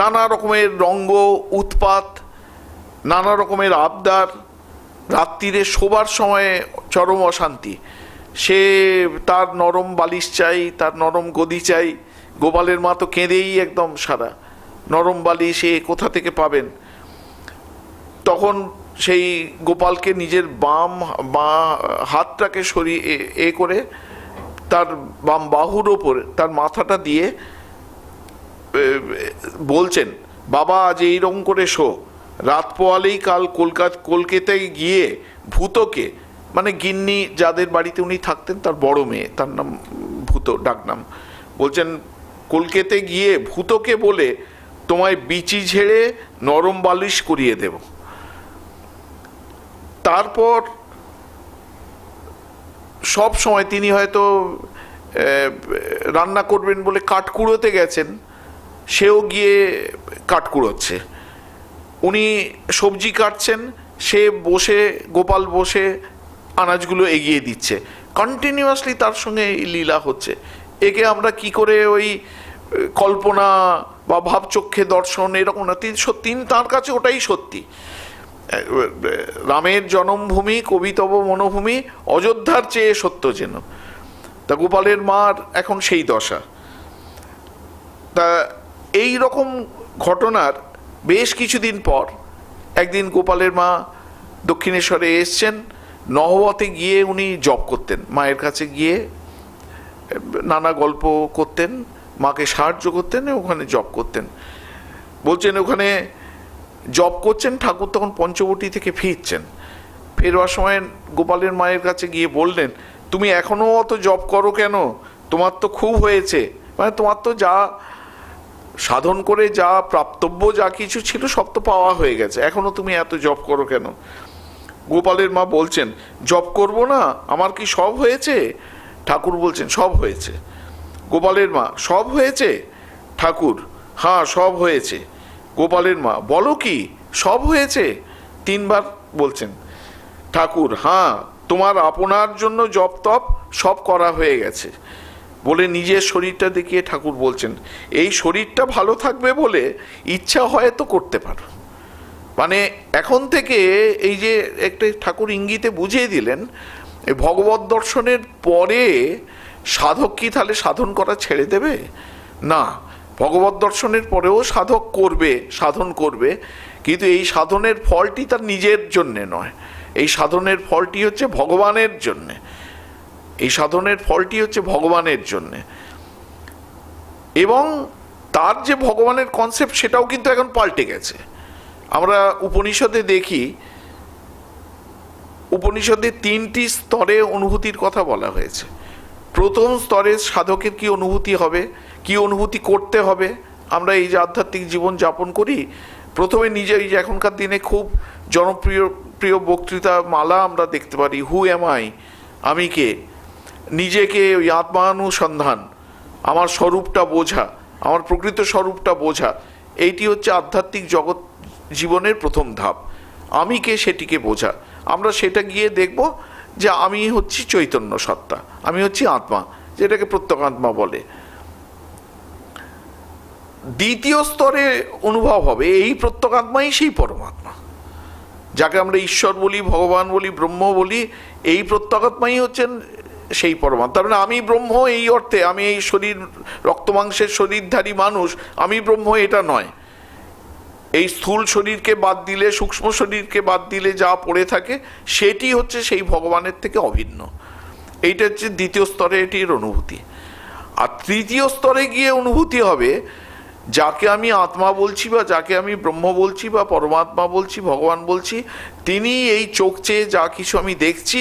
[SPEAKER 1] নানা রকমের রঙ্গ উৎপাত, নানা রকমের আবদার, রাত্রিরে শোবার সময়ে চরম অশান্তি। সে তার নরম বালিশ চাই, তার নরম গদি চাই। গোপালের মা তো কেঁদেই একদম সারা, নরম বালিশ এ কোথা থেকে পাবেন। তখন সেই গোপালকে নিজের বাম হাতটাকে সরিয়ে করে তার বাম বাহুর ওপর তার মাথাটা দিয়ে বলছেন, বাবা আজ এইরকম করে শো, রাত পোয়ালেই কাল কলকাতায় গিয়ে ভূতকে, মানে গিন্নি যাদের বাড়িতে উনি থাকতেন তার বড় মেয়ে, তার নাম ভূত ডাকনাম, বলছেন কলকাতায় গিয়ে ভূতকে বলে তোমায় বিচি ঝেড়ে নরম বালিশ করিয়ে দেব। তারপর সব সময় তিনি হয়তো রান্না করবেন বলে কাঠ কুড়োতে গেছেন, সেও গিয়ে কাঠ কুড়োচ্ছে। উনি সবজি কাটছেন, সে বসে, গোপাল বসে আনাজগুলো এগিয়ে দিচ্ছে। কন্টিনিউয়াসলি তার সঙ্গে লীলা হচ্ছে। একে আমরা কি করে ওই কল্পনা বা ভাবচক্ষে দর্শন এরকম না, তিনি তাঁর কাছে ওটাই সত্যি। রামের জন্মভূমি কবিতব মনোভূমি, অযোধ্যার চেয়ে সত্য যেন। তা গোপালের মার এখন সেই দশা। তা এই রকম ঘটনার বেশ কিছুদিন পর একদিন গোপালের মা দক্ষিণেশ্বরে এসছেন। নহবতে গিয়ে উনি জপ করতেন, মায়ের কাছে গিয়ে নানা গল্প করতেন, মাকে সাহায্য করতেন, ওখানে জপ করতেন। বলছেন ওখানে জপ করছেন, ঠাকুর তখন পঞ্চবটী থেকে ফিরছেন। ফেরবার সময় গোপালের মায়ের কাছে গিয়ে বললেন, তুমি এখনো অত জপ করো কেন? তোমার তো খুব হয়েছে, মানে তোমার তো যা সাধন করে যা প্রাপ্তব্য যা কিছু ছিল সব তো পাওয়া হয়ে গেছে, এখনো তুমি এত জপ করো কেন? গোপালের মা বলছেন, জপ করব না, আমার কি সব হয়েছে? ঠাকুর বলছেন, সব হয়েছে। গোপালের মা, সব হয়েছে? ঠাকুর, হ্যাঁ সব হয়েছে। গোপালের মা, বলো কি সব হয়েছে? তিনবার বলছেন। ঠাকুর, হ্যাঁ, তোমার আপনার জন্য জপ তপ সব করা হয়ে গেছে। বলে নিজের শরীরটা দেখিয়ে ঠাকুর বলছেন, এই শরীরটা ভালো থাকবে বলে ইচ্ছা হয় তো করতে পারো। মানে এখন থেকে এই যে একটা ঠাকুর ইঙ্গিতে বুঝিয়ে দিলেন, এই ভগবত দর্শনের পরে সাধক কি তাহলে সাধন করা ছেড়ে দেবে? না, ভগবত দর্শনের পরেও সাধক করবে, সাধন করবে, কিন্তু এই সাধনের ফলটি তার নিজের জন্যে নয়, এই সাধনের ফলটি হচ্ছে ভগবানের জন্যে। এই সাধনের ফলটি হচ্ছে ভগবানের জন্যে, এবং তার যে ভগবানের কনসেপ্ট সেটাও কিন্তু এখন পাল্টে গেছে। আমরা উপনিষদে দেখি, উপনিষদে তিনটি স্তরে অনুভূতির কথা বলা হয়েছে। প্রথম স্তরে সাধকের কি অনুভূতি হবে, কি অনুভূতি করতে হবে। আমরা এই যে আধ্যাত্মিক জীবন যাপন করি, প্রথমে নিজে, এই যে এখনকার দিনে খুব জনপ্রিয় বক্তৃতা মালা আমরা দেখতে পারি, হু এম আই, আমি কে, নিজেকে ওই আত্মানুসন্ধান, আমার স্বরূপটা বোঝা, আমার প্রকৃত স্বরূপটা বোঝা, এইটি হচ্ছে আধ্যাত্মিক জগৎ জীবনের প্রথম ধাপ। আমি কে সেটিকে বোঝা। আমরা সেটা গিয়ে দেখব যে আমি হচ্ছি চৈতন্য সত্তা, আমি হচ্ছি আত্মা, যেটাকে প্রত্যক্ষাত্মা বলে। দ্বিতীয় স্তরে অনুভব হবে এই প্রত্যক্ষাত্মাই সেই পরমাত্মা, যাকে আমরা ঈশ্বর বলি, ভগবান বলি, ব্রহ্ম বলি। এই প্রত্যক্ষাত্মাই হচ্ছেন সেই পরমাত্মা। তার মানে আমি ব্রহ্ম এই অর্থে আমি এই শরীর, রক্তমাংসের শরীরধারী মানুষ, আমি ব্রহ্ম এটা নয়। এই স্থূল শরীরকে বাদ দিলে, সূক্ষ্ম শরীরকে বাদ দিলে যা পড়ে থাকে সেটি হচ্ছে সেই ভগবানের থেকে অভিন্ন। এইটা হচ্ছে দ্বিতীয় স্তরে এটির অনুভূতি। আর তৃতীয় স্তরে গিয়ে অনুভূতি হবে, যাকে আমি আত্মা বলছি বা যাকে আমি ব্রহ্ম বলছি বা পরমাত্মা বলছি, ভগবান বলছি, তিনি এই চোখ চেয়ে যা কিছু আমি দেখছি,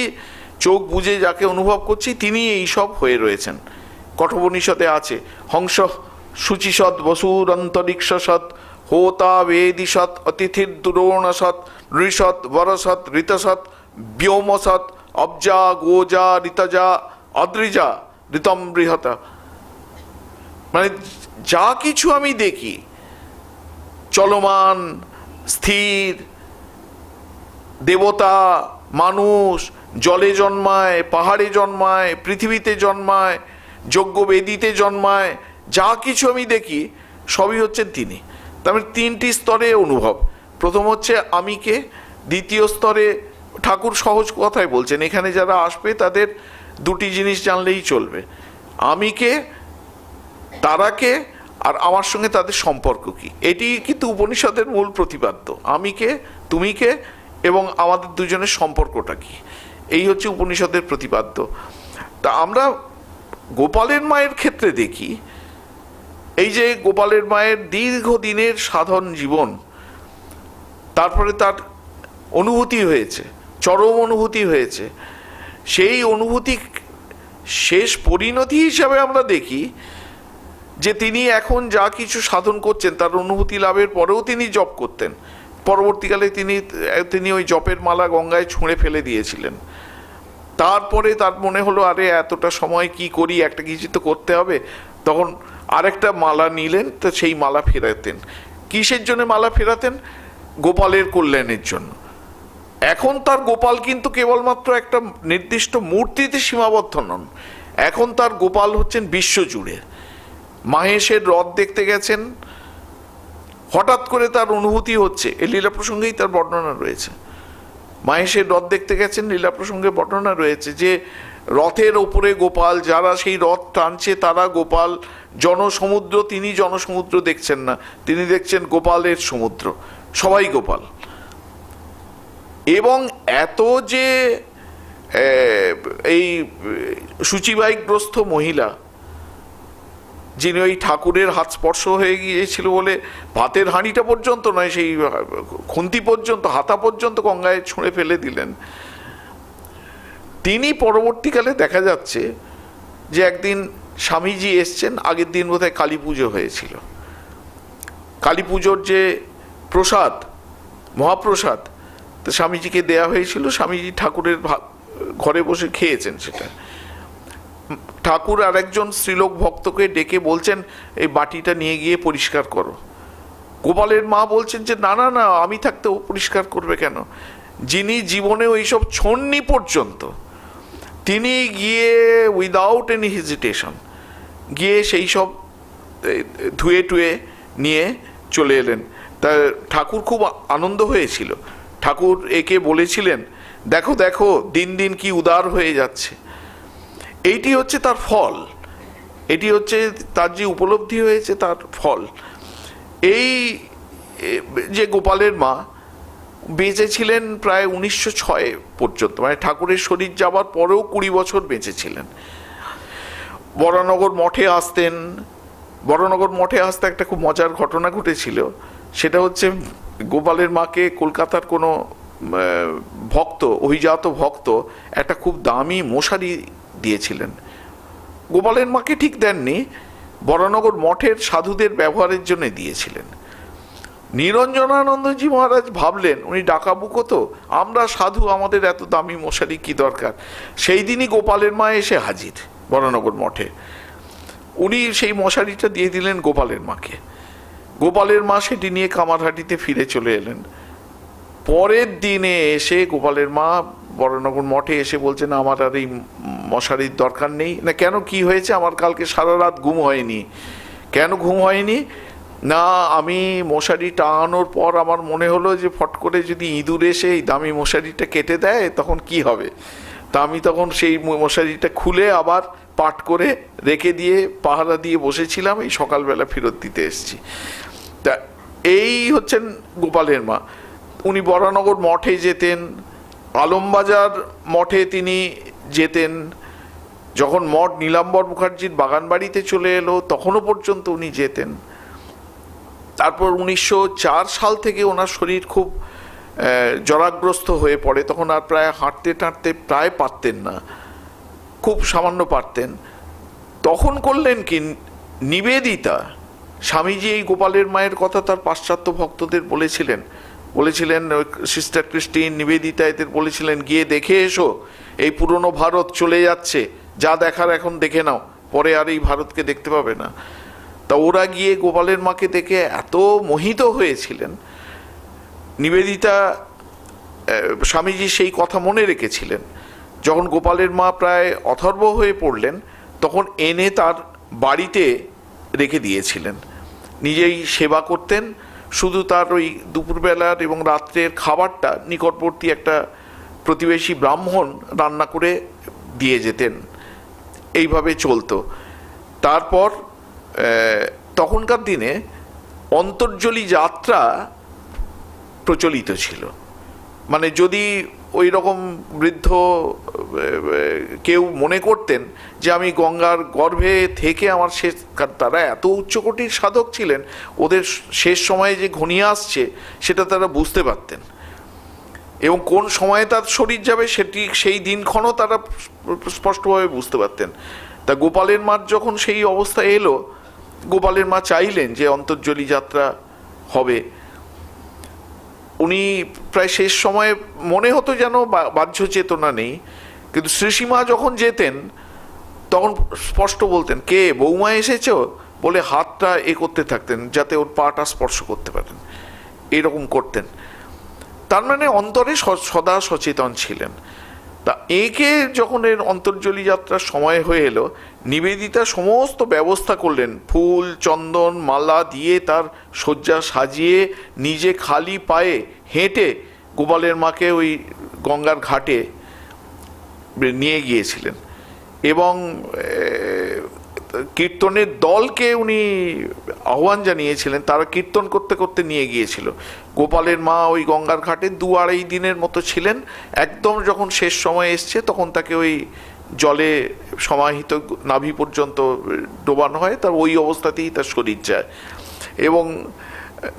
[SPEAKER 1] চোখ বুঝে যাকে অনুভব করছি, তিনি এই সব হয়ে রয়েছেন। কঠোপনিষদে আছে, হংস শুচিসৎ বসুর অন্তরিক্ষ সৎ হোতা বেদিসৎ অতিথির দুরোণসৎ ঋষৎ বরসৎ ঋতসৎ ব্যোমসৎ অব্জা গোজা ঋতজা অদ্রিজা ঋতম বৃহতা। মানে যা কিছু আমি দেখি, চলমান, স্থির, দেবতা, মানুষ, জলে জন্মায়, পাহাড়ে জন্মায়, পৃথিবীতে জন্মায়, যজ্ঞবেদীতে জন্মায়, যা কিছু আমি দেখি সবই হচ্ছেন তিনি। তার মানে তিনটি স্তরে অনুভব। প্রথম হচ্ছে আমিকে, দ্বিতীয় স্তরে ঠাকুর সহজ কথাই বলছেন, এখানে যারা আসবে তাদের দুটি জিনিস জানলেই চলবে, আমিকে, তারাকে, আর আমার সঙ্গে তাদের সম্পর্ক কি। এটি কিন্তু উপনিষদের মূল প্রতিপাদ্য, আমিকে, তুমিকে এবং আমাদের দুজনের সম্পর্কটা কি, এই হচ্ছে উপনিষদের প্রতিপাদ্য। তা আমরা গোপালের মায়ের ক্ষেত্রে দেখি, এই যে গোপালের মায়ের দীর্ঘদিনের সাধন জীবন, তারপরে তার অনুভূতি হয়েছে, চরম অনুভূতি হয়েছে। সেই অনুভূতি শেষ পরিণতি হিসাবে আমরা দেখি যে তিনি এখন যা কিছু সাধন করছেন, তার অনুভূতি লাভের পরেও তিনি জপ করতেন। পরবর্তীকালে তিনি ওই জপের মালা গঙ্গায় ছুঁড়ে ফেলে দিয়েছিলেন। তারপরে তার মনে হলো, আরে এতটা সময় কি করি, একটা কিছু তো করতে হবে। তখন আরেকটা মালা নিলেন, তো সেই মালা ফেরাতেন। কিসের জন্য মালা ফেরাতেন? গোপালের কল্যাণের জন্য। এখন তার গোপাল কিন্তু কেবলমাত্র একটা নির্দিষ্ট মূর্তিতে সীমাবদ্ধ নন, এখন তার গোপাল হচ্ছেন বিশ্বজুড়ে। মাহেশের রথ দেখতে গেছেন, হঠাৎ করে তার অনুভূতি হচ্ছে, এই লীলা প্রসঙ্গেই তার বর্ণনা রয়েছে। মাহেশের রথ দেখতে গেছেন, লীলা প্রসঙ্গে বর্ণনা রয়েছে যে রথের ওপরে গোপাল, যারা সেই রথ টানছে তারা গোপাল, জনসমুদ্র, তিনি জনসমুদ্র দেখছেন না, তিনি দেখছেন গোপালের সমুদ্র, সবাই গোপাল। এবং এত যে এই সূচিবাহিকগ্রস্ত মহিলা, যিনি ওই ঠাকুরের হাত স্পর্শ হয়ে গিয়েছিল বলে ভাতের হাঁড়িটা পর্যন্ত নয়, সেই খুন্তি পর্যন্ত, হাতা পর্যন্ত গঙ্গায় ছুঁড়ে ফেলে দিলেন। তিনি পরবর্তীকালে দেখা যাচ্ছে যে একদিন স্বামীজি এসছেন, আগের দিন বোধহয় কালী পুজো হয়েছিল, কালী পুজোর যে প্রসাদ, মহাপ্রসাদ, তো স্বামীজিকে দেয়া হয়েছিল, স্বামীজি ঠাকুরের ঘরে বসে খেয়েছেন সেটা। ঠাকুর আর একজন স্ত্রীলোক ভক্তকে ডেকে বলছেন এই বাটিটা নিয়ে গিয়ে পরিষ্কার করো। গোপালের মা বলছেন যে না না না, আমি থাকতে ও পরিষ্কার করবে কেন? যিনি জীবনে ওইসব ছন্নি পর্যন্ত তিনি গিয়ে উইদাউট এনি হেজিটেশন গিয়ে সেই সব ধুয়ে টুয়ে নিয়ে চলে এলেন। তা ঠাকুর খুব আনন্দ হয়েছিল। ঠাকুর একে বলেছিলেন, দেখো দেখো দিন দিন কি উদার হয়ে যাচ্ছে। এইটি হচ্ছে তার ফল, এটি হচ্ছে তার যে উপলব্ধি হয়েছে তার ফল। এই যে গোপালের মা বেঁচে ছিলেন প্রায় 1906 পর্যন্ত, মানে ঠাকুরের শরীর যাবার পরেও 20 বছর বেঁচে ছিলেন। বরানগর মঠে আসতেন। বরানগর মঠে আসতে একটা খুব মজার ঘটনা ঘটেছিল। সেটা হচ্ছে গোপালের মাকে কলকাতার কোনো ভক্ত, অভিজাত ভক্ত একটা খুব দামি মশারি দিয়েছিলেন। গোপালের মাকে ঠিক দেননি, বরানগর মঠের সাধুদের ব্যবহারের জন্য দিয়েছিলেন। নিরঞ্জনানন্দজি মহারাজ ভাবলেন উনি ডাকাবুকো তো, আমরা সাধু, আমাদের এত দামি মশারি কি দরকার। সেই দিনই গোপালের মা এসে হাজির বরানগর মঠে। উনি সেই মশারিটা দিয়ে দিলেন গোপালের মাকে। গোপালের মা সেটি নিয়ে কামারহাটিতে ফিরে চলে এলেন। পরের দিনে এসে গোপালের মা বরানগর মঠে এসে বলছেন আমার আর এই মশারির দরকার নেই। না কেন, কি হয়েছে? আমার কালকে সারা রাত ঘুম হয়নি। কেন ঘুম হয়নি? না, আমি মশারি টাঙানোর পর আমার মনে হলো যে ফট করে যদি ইঁদুর এসে এই দামি মশারিটা কেটে দেয় তখন কি হবে। তা আমি তখন সেই মশারিটা খুলে আবার পাট করে রেখে দিয়ে পাহারা দিয়ে বসেছিলাম, এই সকালবেলা ফেরত দিতে এসেছি। তা এই হচ্ছেন গোপালের মা। উনি বরানগর মঠে যেতেন, আলমবাজার মঠে তিনি যেতেন। যখন মঠ নীলাম্বর মুখার্জির বাগান বাড়িতে চলে এলো তখনও পর্যন্ত উনি যেতেন। তারপর 1904 সাল থেকে ওনার শরীর খুব জরাগ্রস্ত হয়ে পড়ে। তখন আর প্রায় হাঁটতে টাঁটতে প্রায় পারতেন না, খুব সামান্য পারতেন। তখন করলেন কি, নিবেদিতা, স্বামীজি এই গোপালের মায়ের কথা তার পাশ্চাত্য ভক্তদের বলেছিলেন, সিস্টার ক্রিস্টিন, নিবেদিতা, এদের বলেছিলেন গিয়ে দেখে এসো, এই পুরনো ভারত চলে যাচ্ছে, যা দেখার এখন দেখে নাও, পরে আর এই ভারতকে দেখতে পাবে না। তা ওরা গিয়ে গোপালের মাকে দেখে এত মোহিত হয়েছিলেন। নিবেদিতা, স্বামীজি সেই কথা মনে রেখেছিলেন। যখন গোপালের মা প্রায় অথর্ব হয়ে পড়লেন তখন এনে তার বাড়িতে রেখে দিয়েছিলেন, নিজেই সেবা করতেন। শুধু তার ওই দুপুরবেলার এবং রাত্রের খাবারটা নিকটবর্তী একটা প্রতিবেশী ব্রাহ্মণ রান্না করে দিয়ে যেতেন। এইভাবে চলতো। তারপর তখনকার দিনে অন্তর্জলি যাত্রা প্রচলিত ছিল। মানে যদি ওই রকম বৃদ্ধ কেউ মনে করতেন যে আমি গঙ্গার গর্ভে থেকে আমার শেষ, তারা এত উচ্চকোটির সাধক ছিলেন, ওদের শেষ সময়ে যে ঘনিয়ে আসছে সেটা তারা বুঝতে পারতেন, এবং কোন সময়ে তার শরীর যাবে সেটি সেই দিনক্ষণও তারা স্পষ্টভাবে বুঝতে পারতেন। তা গোপালের মার যখন সেই অবস্থা এলো, গোপালের মা চাইলেন যে অন্তর্জলি যাত্রা হবে। উনি প্রায় শেষ সময়ে মনে হতো যেন বাহ্য চেতনা নেই, কিন্তু শ্রীসীমা যখন যেতেন তখন স্পষ্ট বলতেন কে, বৌমা এসেছো বলে হাতটা করতে থাকতেন যাতে ওর পাটা স্পর্শ করতে পারেন, এরকম করতেন। তার মানে অন্তরে সদা সচেতন ছিলেন। তা একে যখন এর অন্তর্জলি যাত্রার সময় হয়ে এলো, নিবেদিতা সমস্ত ব্যবস্থা করলেন, ফুল চন্দন মালা দিয়ে তার শয্যা সাজিয়ে নিজে খালি পায়ে হেঁটে গোপালের মাকে ওই গঙ্গার ঘাটে নিয়ে গিয়েছিলেন এবং কীর্তনের দলকে উনি আহ্বান জানিয়েছিলেন, তারা কীর্তন করতে করতে নিয়ে গিয়েছিল। গোপালের মা ওই গঙ্গার ঘাটে 2-2.5 দিনের মতো ছিলেন। একদম যখন শেষ সময় এসছে তখন তাকে ওই জলে সমাহিত নাভি পর্যন্ত ডোবানো হয়, তার ওই অবস্থাতেই তার শরীর যায় এবং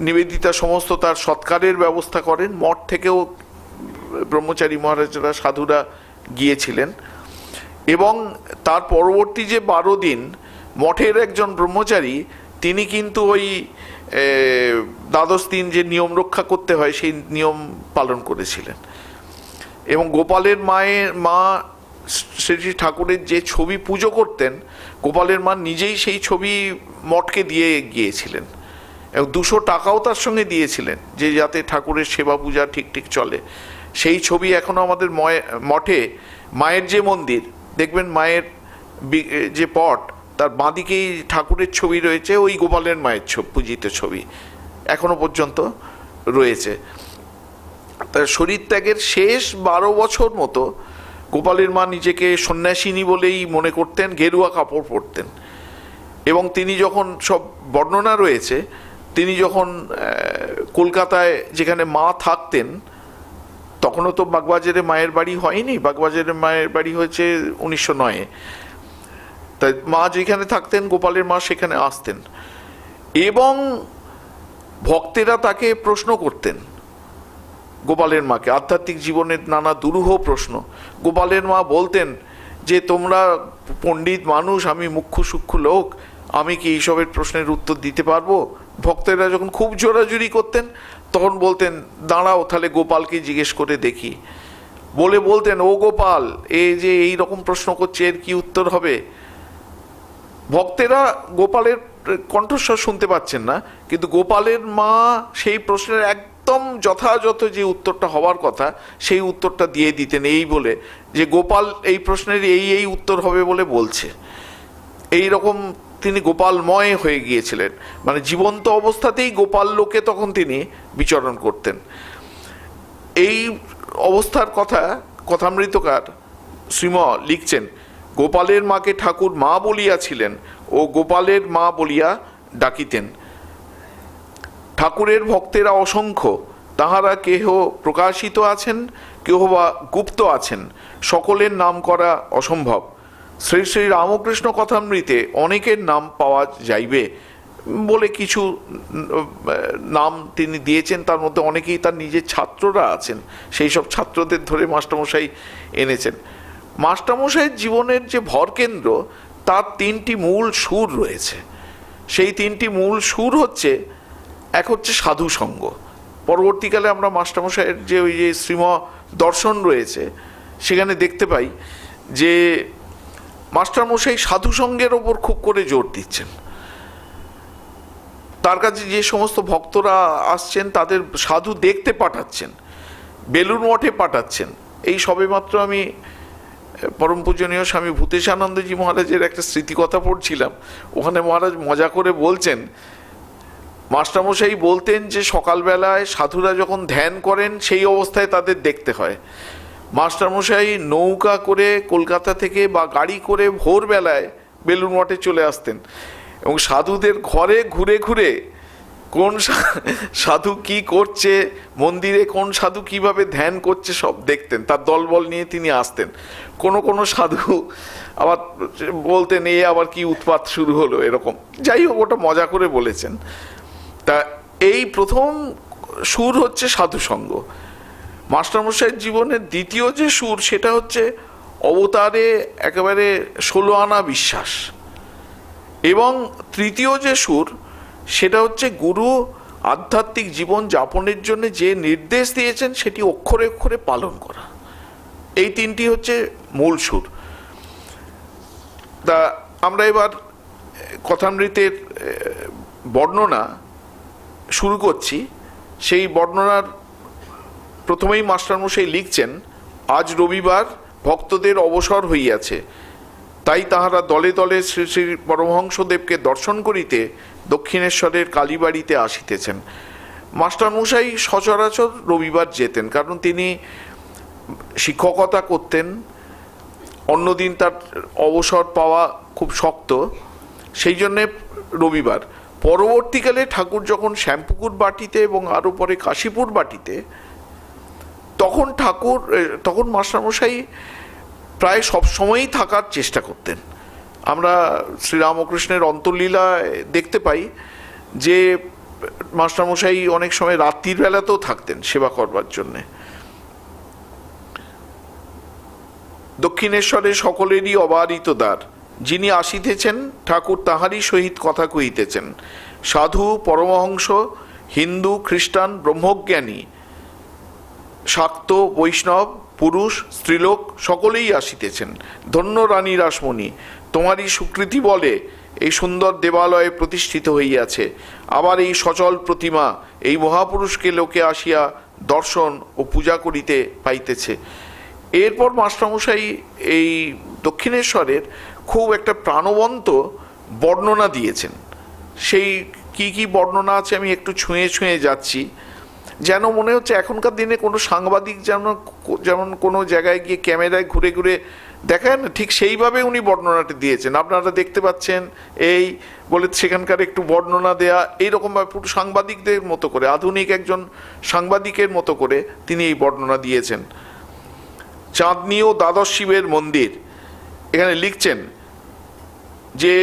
[SPEAKER 1] নিবেদিতা সমস্ত তার সৎকারের ব্যবস্থা করেন। মঠ থেকেও ব্রহ্মচারী মহারাজরা সাধুরা গিয়েছিলেন এবং তার পরবর্তী যে 12 দিন মঠের একজন ব্রহ্মচারী তিনি কিন্তু ওই 12 দিন যে নিয়ম রক্ষা করতে হয় সেই নিয়ম পালন করেছিলেন এবং গোপালের মা শ্রী শ্রী ঠাকুরের যে ছবি পুজো করতেন, গোপালের মা নিজেই সেই ছবি মঠকে দিয়ে গিয়েছিলেন এবং 200 টাকাও তার সঙ্গে দিয়েছিলেন যে যাতে ঠাকুরের সেবা পূজা ঠিক ঠিক চলে। সেই ছবি এখনো আমাদের মঠে, মায়ের যে মন্দির দেখবেন, মায়ের যে পট তার বাঁদিকেই ঠাকুরের ছবি রয়েছে, ওই গোপালের মায়ের পূজিত ছবি এখনো পর্যন্ত রয়েছে। তার শরীর ত্যাগের শেষ 12 বছর মতো গোপালের মা নিজেকে সন্ন্যাসিনী বলেই মনে করতেন, গেরুয়া কাপড় পরতেন এবং তিনি যখন, সব বর্ণনা রয়েছে, তিনি যখন কলকাতায় যেখানে মা থাকতেন, তখনও তো বাগবাজারে মায়ের বাড়ি হয়নি, বাগবাজারে মায়ের বাড়ি হয়েছে 1909-এ। তাই মা যেখানে থাকতেন গোপালের মা সেখানে আসতেন এবং ভক্তেরা তাকে প্রশ্ন করতেন, গোপালের মাকে আধ্যাত্মিক জীবনের নানা দুরূহ প্রশ্ন। গোপালের মা বলতেন যে তোমরা পণ্ডিত মানুষ, আমি মুখ্য সূক্ষ্ম লোক, আমি কি এইসবের প্রশ্নের উত্তর দিতে পারবো? ভক্তেরা যখন খুব জোরাজুরি করতেন তখন বলতেন দাঁড়াও তাহলে গোপালকে জিজ্ঞেস করে দেখি, বলতেন ও গোপাল, এই যে এই রকম প্রশ্ন করছে এর কি উত্তর হবে? ভক্তেরা গোপালের কণ্ঠস্বর শুনতে পাচ্ছেন না, কিন্তু গোপালের মা সেই প্রশ্নের একদম যথাযথ যে উত্তরটা হওয়ার কথা সেই উত্তরটা দিয়ে দিতেন, এই বলে যে গোপাল এই প্রশ্নের এই উত্তর হবে বলে বলছে। এই রকম তিনি গোপালময় হয়ে গিয়েছিলেন, মানে জীবন্ত অবস্থাতেই গোপাল লোকে তখন তিনি বিচরণ করতেন। এই অবস্থার কথা কথামৃতকার শ্রীম লিখছেন, গোপালের মাকে ঠাকুর মা বলিয়াছিলেন ও গোপালের মা বলিয়া ডাকিতেন। ঠাকুরের ভক্তেরা অসংখ্য, তাহারা কেহ প্রকাশিত আছেন, কেহ বা গুপ্ত আছেন, সকলের নাম করা অসম্ভব। শ্রী শ্রী রামকৃষ্ণ কথামৃতে অনেকের নাম পাওয়া যাইবে বলে কিছু নাম তিনি দিয়েছেন, তার মধ্যে অনেকেই তার নিজের ছাত্ররা আছেন, সেই সব ছাত্রদের ধরে মাস্টারমশাই এনেছেন। মাস্টারমশাইয়ের জীবনের যে ভরকেন্দ্র তার 3টি মূল সুর রয়েছে। সেই 3টি মূল সুর হচ্ছে, এক হচ্ছে সাধু সঙ্গ। পরবর্তীকালে আমরা মাস্টারমশাইয়ের যে ওই যে শ্রীম দর্শন রয়েছে সেখানে দেখতে পাই যে মাস্টারমশাই সাধু সঙ্গের ওপর খুব করে জোর দিচ্ছেন। তার কাছে যে সমস্ত ভক্তরা আসছেন তাদের সাধু দেখতে পাঠাচ্ছেন, বেলুড় মঠে পাঠাচ্ছেন। এই সবেমাত্র আমি পরম পূজনীয় স্বামী ভূতেশানন্দজি মহারাজের একটা স্মৃতিকথা পড়ছিলাম, ওখানে মহারাজ মজা করে বলছেন, মাস্টারমশাই বলতেন যে সকালবেলায় সাধুরা যখন ধ্যান করেন সেই অবস্থায় তাদের দেখতে হয়। মাস্টারমশাই নৌকা করে কলকাতা থেকে বা গাড়ি করে ভোরবেলায় বেলুড় মঠে চলে আসতেন এবং সাধুদের ঘরে ঘুরে ঘুরে কোন সাধু কি করছে, মন্দিরে কোন সাধু কিভাবে ধ্যান করছে সব দেখতেন, তার দলবল নিয়ে তিনি আসতেন। কোনো সাধু আবার বলতেন এ আবার কি উৎপাত শুরু হলো, এরকম। যাই হোক, ওটা মজা করে বলেছেন। তা এই প্রথম সুর হচ্ছে সাধুসঙ্গ। মাস্টারমশাইয়ের জীবনের দ্বিতীয় যে সুর সেটা হচ্ছে অবতারে একেবারে 16 আনা বিশ্বাস, এবং তৃতীয় যে সুর সেটা হচ্ছে গুরু আধ্যাত্মিক জীবন যাপনের জন্য যে নির্দেশ দিয়েছেন সেটি অক্ষরে অক্ষরে পালন করা। এই 3টি হচ্ছে মূল সুর। তা আমরা এবার কথামৃতের বর্ণনা শুরু করছি। সেই বর্ণনার প্রথমেই মাস্টারমশাই লিখছেন, আজ রবিবার ভক্তদের অবসর হইয়াছে, তাই তাহারা দলে দলে শ্রী শ্রী পরমহংসদেবকে দর্শন করিতে দক্ষিণেশ্বরের কালীবাড়িতে আসিতেছেন। মাস্টারমশাই সচরাচর রবিবার যেতেন, কারণ তিনি শিক্ষকতা করতেন, অন্যদিন তার অবসর পাওয়া খুব শক্ত, সেই জন্যে রবিবার। পরবর্তীকালে ঠাকুর যখন শ্যামপুকুর বাটিতে এবং আরও পরে কাশীপুর বাটিতে, তখন মাস্টারমশাই প্রায় সব সময়ই থাকার চেষ্টা করতেন। আমরা শ্রীরামকৃষ্ণের অন্তর্লীলায় দেখতে পাই যে মাস্টারমশাই অনেক সময় রাত্রির বেলাতেও থাকতেন সেবা করবার জন্যে। দক্ষিণেশ্বরে সকলেরই অবারিত দ্বার, যিনি আসিতেছেন ঠাকুর তাহারই সহিত কথা কহিতেছেন। সাধু, পরমহংস, হিন্দু, খ্রিস্টান, ব্রহ্মজ্ঞানী, শাক্ত, বৈষ্ণব, পুরুষ, স্ত্রীলোক সকলেই আসিতেছেন। ধন্য রানী রাসমণি, তোমারই স্বীকৃতি বলে এই সুন্দর দেবালয়ে প্রতিষ্ঠিত হইয়াছে। আবার এই সচল প্রতিমা, এই মহাপুরুষকে লোকে আসিয়া দর্শন ও পূজা করিতে পাইতেছে। এরপর মাস্টারমশাই এই দক্ষিণেশ্বরের খুব একটা প্রাণবন্ত বর্ণনা দিয়েছেন। সেই কি কি বর্ণনা আছে আমি একটু ছুঁয়ে ছুঁয়ে যাচ্ছি, যেন মনে হচ্ছে এখনকার দিনে কোনো সাংবাদিক যেমন কোনো জায়গায় গিয়ে ক্যামেরায় ঘুরে ঘুরে দেখায় না, ঠিক সেইভাবে উনি বর্ণনাটি দিয়েছেন। আপনারা দেখতে পাচ্ছেন এই বলে সেখানকার একটু বর্ণনা দেয়া, এইরকমভাবে পুরো সাংবাদিকদের মতো করে, আধুনিক একজন সাংবাদিকের মতো করে তিনি এই বর্ণনা দিয়েছেন। চাঁদনী ও দ্বাদশ শিবের মন্দির, এখানে লিখছেন যে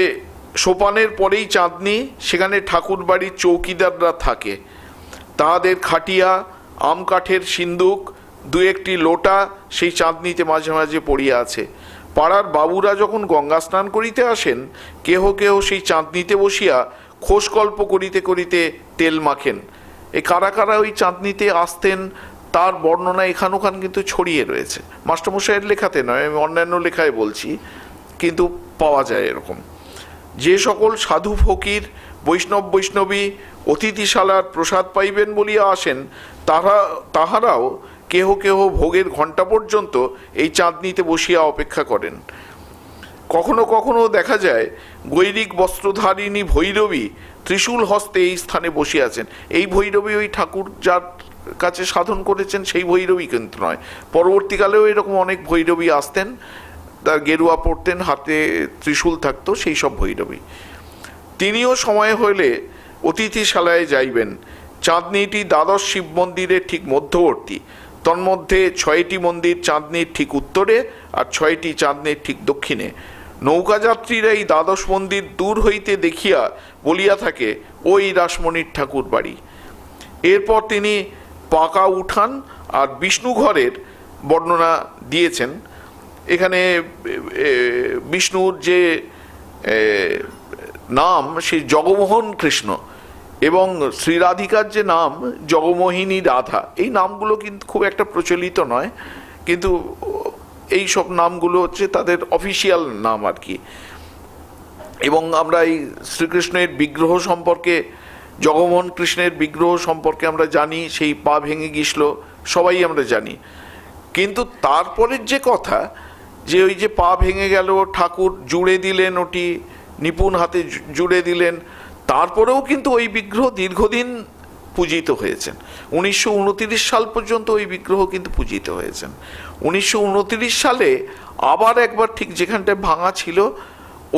[SPEAKER 1] সোপানের পরেই চাঁদনী, সেখানে ঠাকুর বাড়ির চৌকিদাররা থাকে। তাহাদের খাটিয়া, আম কাঠের সিন্দুক, দু একটি লোটা সেই চাঁদনীতে মাঝে মাঝে পড়িয়া আছে। পাড়ার বাবুরা যখন গঙ্গা স্নান করিতে আসেন, কেহ কেহ সেই চাঁদনীতে বসিয়া খোশগল্প করিতে করিতে তেল মাখেন। এ কারা কারা ওই চাঁদনীতে আসতেন তার বর্ণনা এখান ওখান কিন্তু ছড়িয়ে রয়েছে। মাস্টারমশাইয়ের লেখাতে নয়, আমি অন্যান্য লেখায় বলছি, কিন্তু পাওয়া যায় এরকম। যে সকল সাধু ফকির, বৈষ্ণবী অতিথিশালার প্রসাদ পাইবেন বলিয়া আসেন, তাহারাও কেহ কেহ ভোগের ঘণ্টা পর্যন্ত এই চাঁদনীতে বসিয়া অপেক্ষা করেন। কখনো কখনো দেখা যায় গৈরিক বস্ত্রধারিণী ভৈরবী ত্রিশূল হস্তে এই স্থানে বসিয়াছেন। এই ভৈরবী ওই ঠাকুর যার কাছে সাধন করেছেন সেই ভৈরবী কিন্তু নয়, পরবর্তীকালেও এরকম অনেক ভৈরবী আসতেন, তার গেরুয়া পড়তেন, হাতে ত্রিশূল থাকতো, সেই সব ভৈরবী। তিনিও সময় হইলে অতিথিশালায় যাইবেন। চাঁদনীটি দ্বাদশ শিব মন্দিরের ঠিক মধ্যবর্তী। তন্মধ্যে 6টি মন্দির চাঁদনীর ঠিক উত্তরে আর 6টি চাঁদনীর ঠিক দক্ষিণে। নৌকাযাত্রীরা এই দ্বাদশ মন্দির দূর হইতে দেখিয়া বলিয়া থাকে, ওই রাসমণির ঠাকুর বাড়ি। এরপর তিনি পাকা উঠান আর বিষ্ণু ঘরের বর্ণনা দিয়েছেন। এখানে বিষ্ণুর যে নাম সেই জগমোহন কৃষ্ণ, এবং শ্রীরাধিকার যে নাম জগমোহিনী রাধা, এই নামগুলো কিন্তু খুব একটা প্রচলিত নয়, কিন্তু এই সব নামগুলো হচ্ছে তাদের অফিসিয়াল নাম আর কি। এবং আমরা এই শ্রীকৃষ্ণের বিগ্রহ সম্পর্কে, জগমোহন কৃষ্ণের বিগ্রহ সম্পর্কে আমরা জানি, সেই পা ভেঙে গিয়েছিল, সবাই আমরা জানি। কিন্তু তারপরের যে কথা, যে ওই যে পা ভেঙে গেল, ঠাকুর জুড়ে দিলেন, ওটি নিপুণ হাতে জুড়ে দিলেন, তারপরেও কিন্তু ওই বিগ্রহ দীর্ঘদিন পূজিত হয়েছেন। 1929 সাল পর্যন্ত ওই বিগ্রহ কিন্তু পূজিত হয়েছেন। 1929 সালে আবার একবার ঠিক যেখানটায় ভাঙা ছিল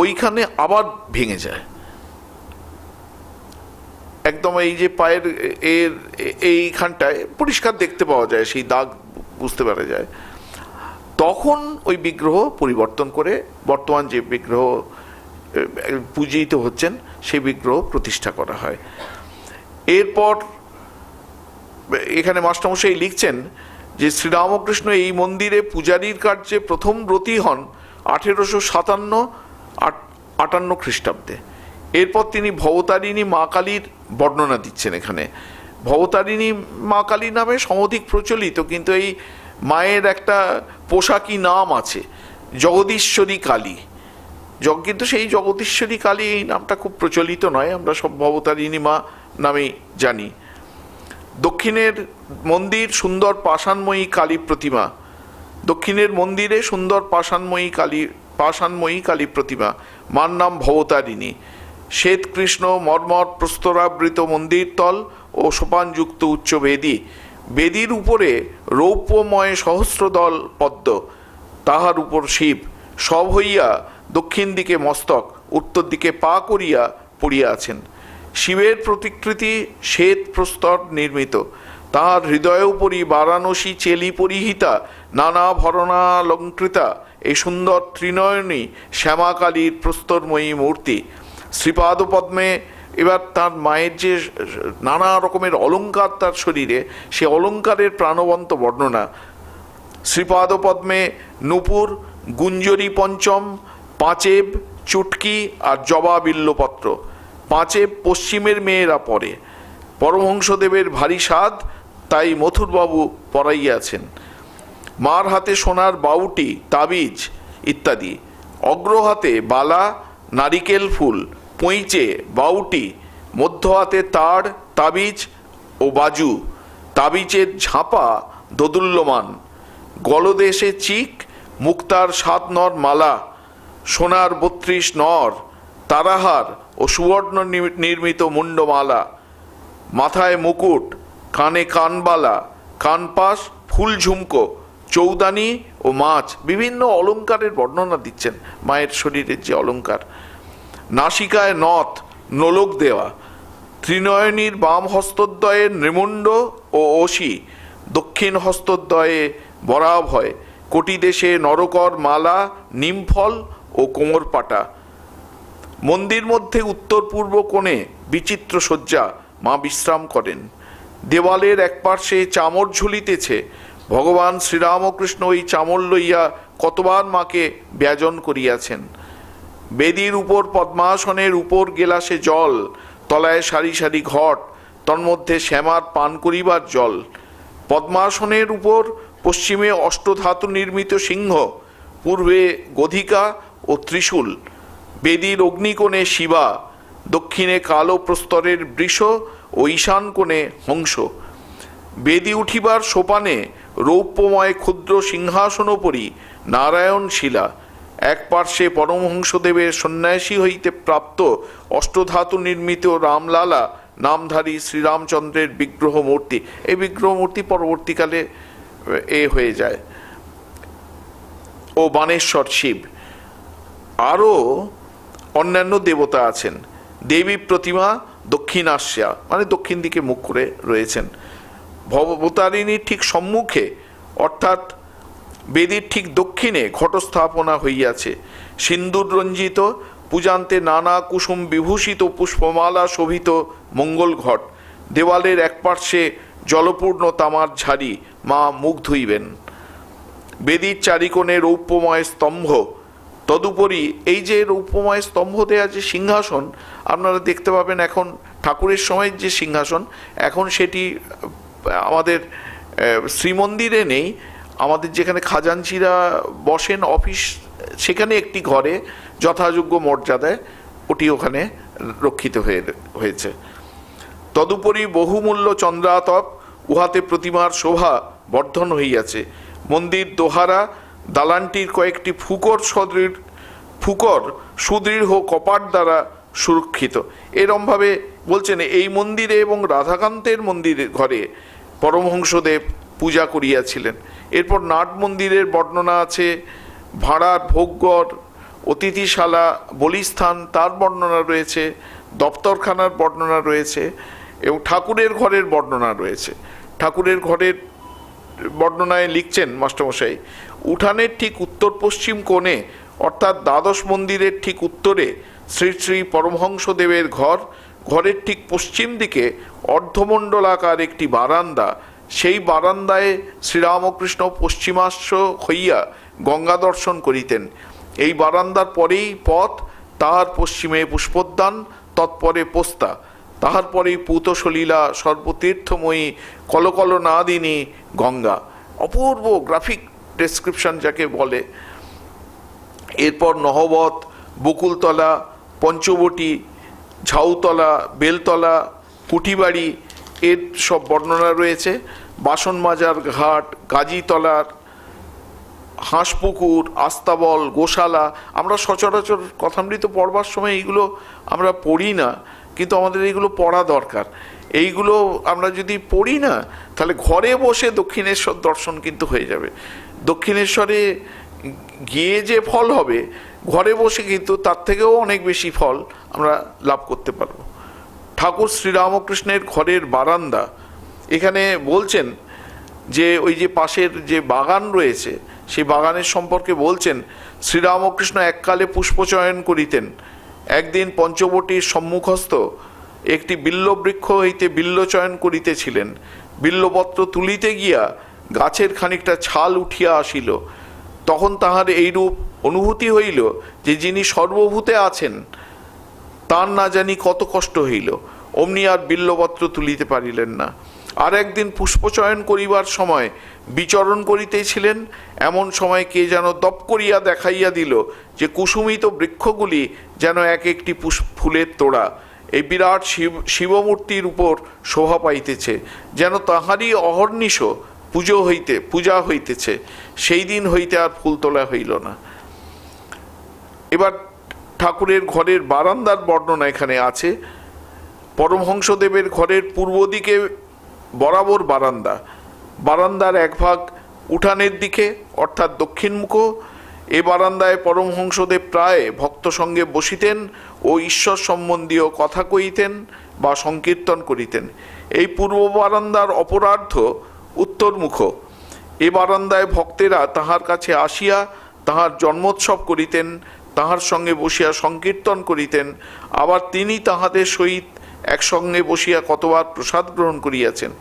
[SPEAKER 1] ওইখানে আবার ভেঙে যায় একদম। এই যে পায়ের এইখানটায় পরিষ্কার দেখতে পাওয়া যায়, সেই দাগ বুঝতে পারা যায়। তখন ওই বিগ্রহ পরিবর্তন করে বর্তমান যে বিগ্রহ পূজিত হচ্ছেন সেই বিগ্রহ প্রতিষ্ঠা করা হয়। এরপর এখানে মাস্টারমশাই লিখছেন যে শ্রীরামকৃষ্ণ এই মন্দিরে পূজারীর কার্যে প্রথম ব্রতী হন 1857-58 খ্রিস্টাব্দে। এরপর তিনি ভবতারিণী মা কালীর বর্ণনা দিচ্ছেন। এখানে ভবতারিণী মা কালী নামে সমধিক প্রচলিত, কিন্তু এই মায়ের একটা পোশাকি নাম আছে, জগদীশ্বরী কালী। কিন্তু সেই জগদীশ্বরী কালী এই নামটা খুব প্রচলিত নয়, আমরা সব ভবতারিণী মা নামেই জানি। দক্ষিণের মন্দির সুন্দর পাষাণময়ী কালী প্রতিমা, দক্ষিণের মন্দিরে সুন্দর পাষাণময়ী কালী পাষাণময়ী কালী প্রতিমা, মার নাম ভবতারিণী। শ্বেত কৃষ্ণ মর্মর প্রস্তরাবৃত মন্দিরতল ও সোপানযুক্ত উচ্চ বেদী, বেদীর উপরে রৌপ্যময় সহস্রদল পদ্ম, তাহার উপর শিব, সব হইয়া দক্ষিণ দিকে মস্তক, উত্তর দিকে পা করিয়া পড়িয়া আছেন। শিবের প্রতিকৃতি শ্বেত প্রস্তর নির্মিত, তাহার হৃদয় উপরি বারাণসী চেলি পরিহিতা নানা ভরণালঙ্কৃতা এই সুন্দর ত্রিনয়নী শ্যামাকালীর প্রস্তরময়ী মূর্তি। শ্রীপাদ পদ্মে, এবার তার মায়ের যে নানা রকমের অলঙ্কার তার শরীরে, সে অলঙ্কারের প্রাণবন্ত বর্ণনা। শ্রীপাদ পদ্মে নূপুর, গুঞ্জরী পঞ্চম, পাঁচেব, চুটকি আর জবা বিল্লপত্র। পাঁচেব পশ্চিমের মেয়েরা পরে। পরমহংসদেবের ভারী স্বাদ, তাই মথুরবাবু পরাইয়াছেন। মার হাতে সোনার বাউটি, তাবিজ ইত্যাদি। অগ্র হাতে বালা, নারিকেল ফুল, পইচে, বাউটি, মধ্য হাতে তাড়, তাবিজ ও বাজু, তাবিজের ঝাঁপা দোদুল্যমান, গলদেশে চিক, মুক্তার 7 নর মালা, সোনার 32 নর, তারাহার ও সুবর্ণ নির্মিত মুন্ডমালা, মাথায় মুকুট, কানে কানবালা, কানপাশ, ফুল ঝুমকো, চৌদানি ও মাছ, বিভিন্ন অলঙ্কারের বর্ণনা দিচ্ছেন মায়ের শরীরের যে অলঙ্কার। নাসিকায় নথ, নোলক দেওয়া, ত্রিনয়নীর বাম হস্তদ্বয়ে নৃমুণ্ড ও অসি, দক্ষিণ হস্তদ্বয়ে বরাভয়, কোটি দেশে নরকর মালা, নিমফল ও কোমরপাটা। মন্দির মধ্যে উত্তর পূর্ব কোণে বিচিত্র শয্যা, মা বিশ্রাম করেন। দেওয়ালের এক পার্শ্বে চামর ঝুলিতেছে, ভগবান শ্রীরামকৃষ্ণ ওই চামর লইয়া কতবার মাকে ব্যজন করিয়াছেন। বেদীর উপর পদ্মাসনের উপর গেলাসে জল, তলায় সারি সারি ঘট, তন্মধ্যে শ্যামার পান করিবার জল। পদ্মাসনের উপর পশ্চিমে অষ্টধাতু নির্মিত সিংহ, পূর্বে গধিকা ও ত্রিশূল। বেদীর অগ্নিকোণে শিবা, দক্ষিণে কালো প্রস্তরের বৃষ ও ঈশান কোণে হংস। বেদী উঠিবার সোপানে রৌপ্যময় ক্ষুদ্র সিংহাসনোপরি নারায়ণ শিলা। এক পার্শ্বে পরমহংসদেবের সন্ন্যাসী হইতে প্রাপ্ত অষ্টধাতু নির্মিত রামলালা নামধারী শ্রীরামচন্দ্রের বিগ্রহ মূর্তি। এই বিগ্রহ মূর্তি পরবর্তীকালে হয়ে যায়। ও বানেশ্বর শিব। আরও অন্যান্য দেবতা আছেন। দেবী প্রতিমা দক্ষিণাস্যা, মানে দক্ষিণ দিকে মুখ করে রয়েছেন। ভবতারিণীর ঠিক সম্মুখে, অর্থাৎ বেদীর ঠিক দক্ষিণে ঘটস্থাপনা হইয়াছে। সিন্দুর রঞ্জিত, পূজান্তে নানা কুসুম বিভূষিত পুষ্পমালা শোভিত মঙ্গল ঘট। দেওয়ালের এক পার্শ্বে জলপূর্ণ তামার ঝাড়ি, মা মুখ ধুইবেন। বেদীর চারিকোণে রৌপ্যময় স্তম্ভ, তদুপরি এই যে রৌপ্যময় স্তম্ভ দেয়া যে সিংহাসন আপনারা দেখতে পাবেন, এখন ঠাকুরের সময়ের যে সিংহাসন, এখন সেটি আমাদের শ্রীমন্দিরে নেই। আমাদের যেখানে খাজাঞ্চিরা বসেন অফিস, সেখানে একটি ঘরে যথাযোগ্য মর্যাদায় ওটি ওখানে রক্ষিত হয়েছে। তদুপরি বহুমূল্য চন্দ্রাতপ, উহাতে প্রতিমার শোভা বর্ধন হইয়াছে। মন্দির দোহারা, দালানটির কয়েকটি ফুকর সুদৃঢ় কপাট দ্বারা সুরক্ষিত। এরমভাবে বলছেন এই মন্দিরে এবং রাধাকান্তের মন্দিরের ঘরে পরমহংসদেব পূজা করিয়াছিলেন। এরপর নাট মন্দিরের বর্ণনা আছে, ভাড়ার ভোগঘর, অতিথিশালা, বলিস্থান তার বর্ণনা রয়েছে, দপ্তরখানার বর্ণনা রয়েছে এবং ঠাকুরের ঘরের বর্ণনা রয়েছে। ঠাকুরের ঘরের বর্ণনায় লিখছেন মাস্টারমশাই, উঠানের ঠিক উত্তর পশ্চিম কোণে, অর্থাৎ দ্বাদশ মন্দিরের ঠিক উত্তরে শ্রী শ্রী পরমহংসদেবের ঘর। ঘরের ঠিক পশ্চিম দিকে অর্ধমণ্ডলাকার একটি বারান্দা। সেই বারান্দায় শ্রীরামকৃষ্ণ পশ্চিমাশ্ব হইয়া গঙ্গা দর্শন করিতেন। এই বারান্দার পরেই পথ, তাহার পশ্চিমে পুষ্পোদ্যান, তৎপরে পোস্তা, তাহার পরেই পূতসলীলা সর্বতীর্থময়ী কলকলনাদিনী গঙ্গা। অপূর্ব গ্রাফিক ডেসক্রিপশন যাকে বলে। এরপর নহবত, বকুলতলা, পঞ্চবটি, ঝাউতলা, বেলতলা, কুঠিবাড়ি এর সব বর্ণনা রয়েছে। বাসন মাজার ঘাট, গাজীতলার হাঁসপুকুর, আস্তাবল, গোশালা, আমরা সচরাচর কথামৃত পড়বার সময় এইগুলো আমরা পড়ি না, কিন্তু আমাদের এইগুলো পড়া দরকার। এইগুলো আমরা যদি পড়ি না, তাহলে ঘরে বসে দক্ষিণেশ্বর দর্শন কিন্তু হয়ে যাবে। দক্ষিণেশ্বরে গিয়ে যে ফল হবে, ঘরে বসে কিন্তু তার থেকেও অনেক বেশি ফল আমরা লাভ করতে পারব। ঠাকুর শ্রীরামকৃষ্ণের ঘরের বারান্দা, এখানে বলছেন যে ওই যে পাশের যে বাগান রয়েছে, সেই বাগানের সম্পর্কে বলছেন, শ্রীরামকৃষ্ণ এককালে পুষ্পচয়ন করিতেন। একদিন পঞ্চবটির সম্মুখস্থ একটি বিল্লবৃক্ষ হইতে বিল্লচয়ন করিতেছিলেন। বিল্লপত্র তুলিতে গিয়া গাছের খানিকটা ছাল উঠিয়া আসিল। তখন তাহার এইরূপ অনুভূতি হইল যে যিনি সর্বভূতে আছেন তার না জানি কত কষ্ট হইল। অমনি আর বিল্লপত্র তুলিতে পারিলেন না। আর একদিন পুষ্পচয়ন করিবার সময় বিচরণ করিতেছিলেন। এমন সময় কে যেন দপ করিয়া দেখাইয়া দিল যে কুসুমিত বৃক্ষগুলি যেন এক একটি ফুলের তোড়া এই বিরাট শিবমূর্তির উপর শোভা পাইতেছে, যেন তাহারই অহর্নিশ পূজা হইতেছে। সেই দিন হইতে আর ফুল তোলা হইল না। এবার ঠাকুরের ঘরের বারান্দার বর্ণনা এখানে আছে। পরমহংসদেবের ঘরের পূর্ব দিকে বরাবর বারান্দা, বারান্দার এক ভাগ উঠানের দিকে অর্থাৎ দক্ষিণমুখ। এ বারান্দায় পরমহংসদেব প্রায় ভক্ত সঙ্গে বসিতেন ও ঈশ্বর সম্বন্ধীয় কথা কইতেন বা সংকীর্তন করিতেন। এই পূর্ব বারান্দার অপরার্ধ উত্তরমুখ। এ বারান্দায় ভক্তেরা তাহার কাছে আসিয়া তাহার জন্মোৎসব করিতেন, তাহার সঙ্গে বসিয়া সংকীর্তন করিতেন। আবার তিনি তাহাদের সহিত একসঙ্গে বসিয়া কতবার প্রসাদ গ্রহণ করিয়াছেন।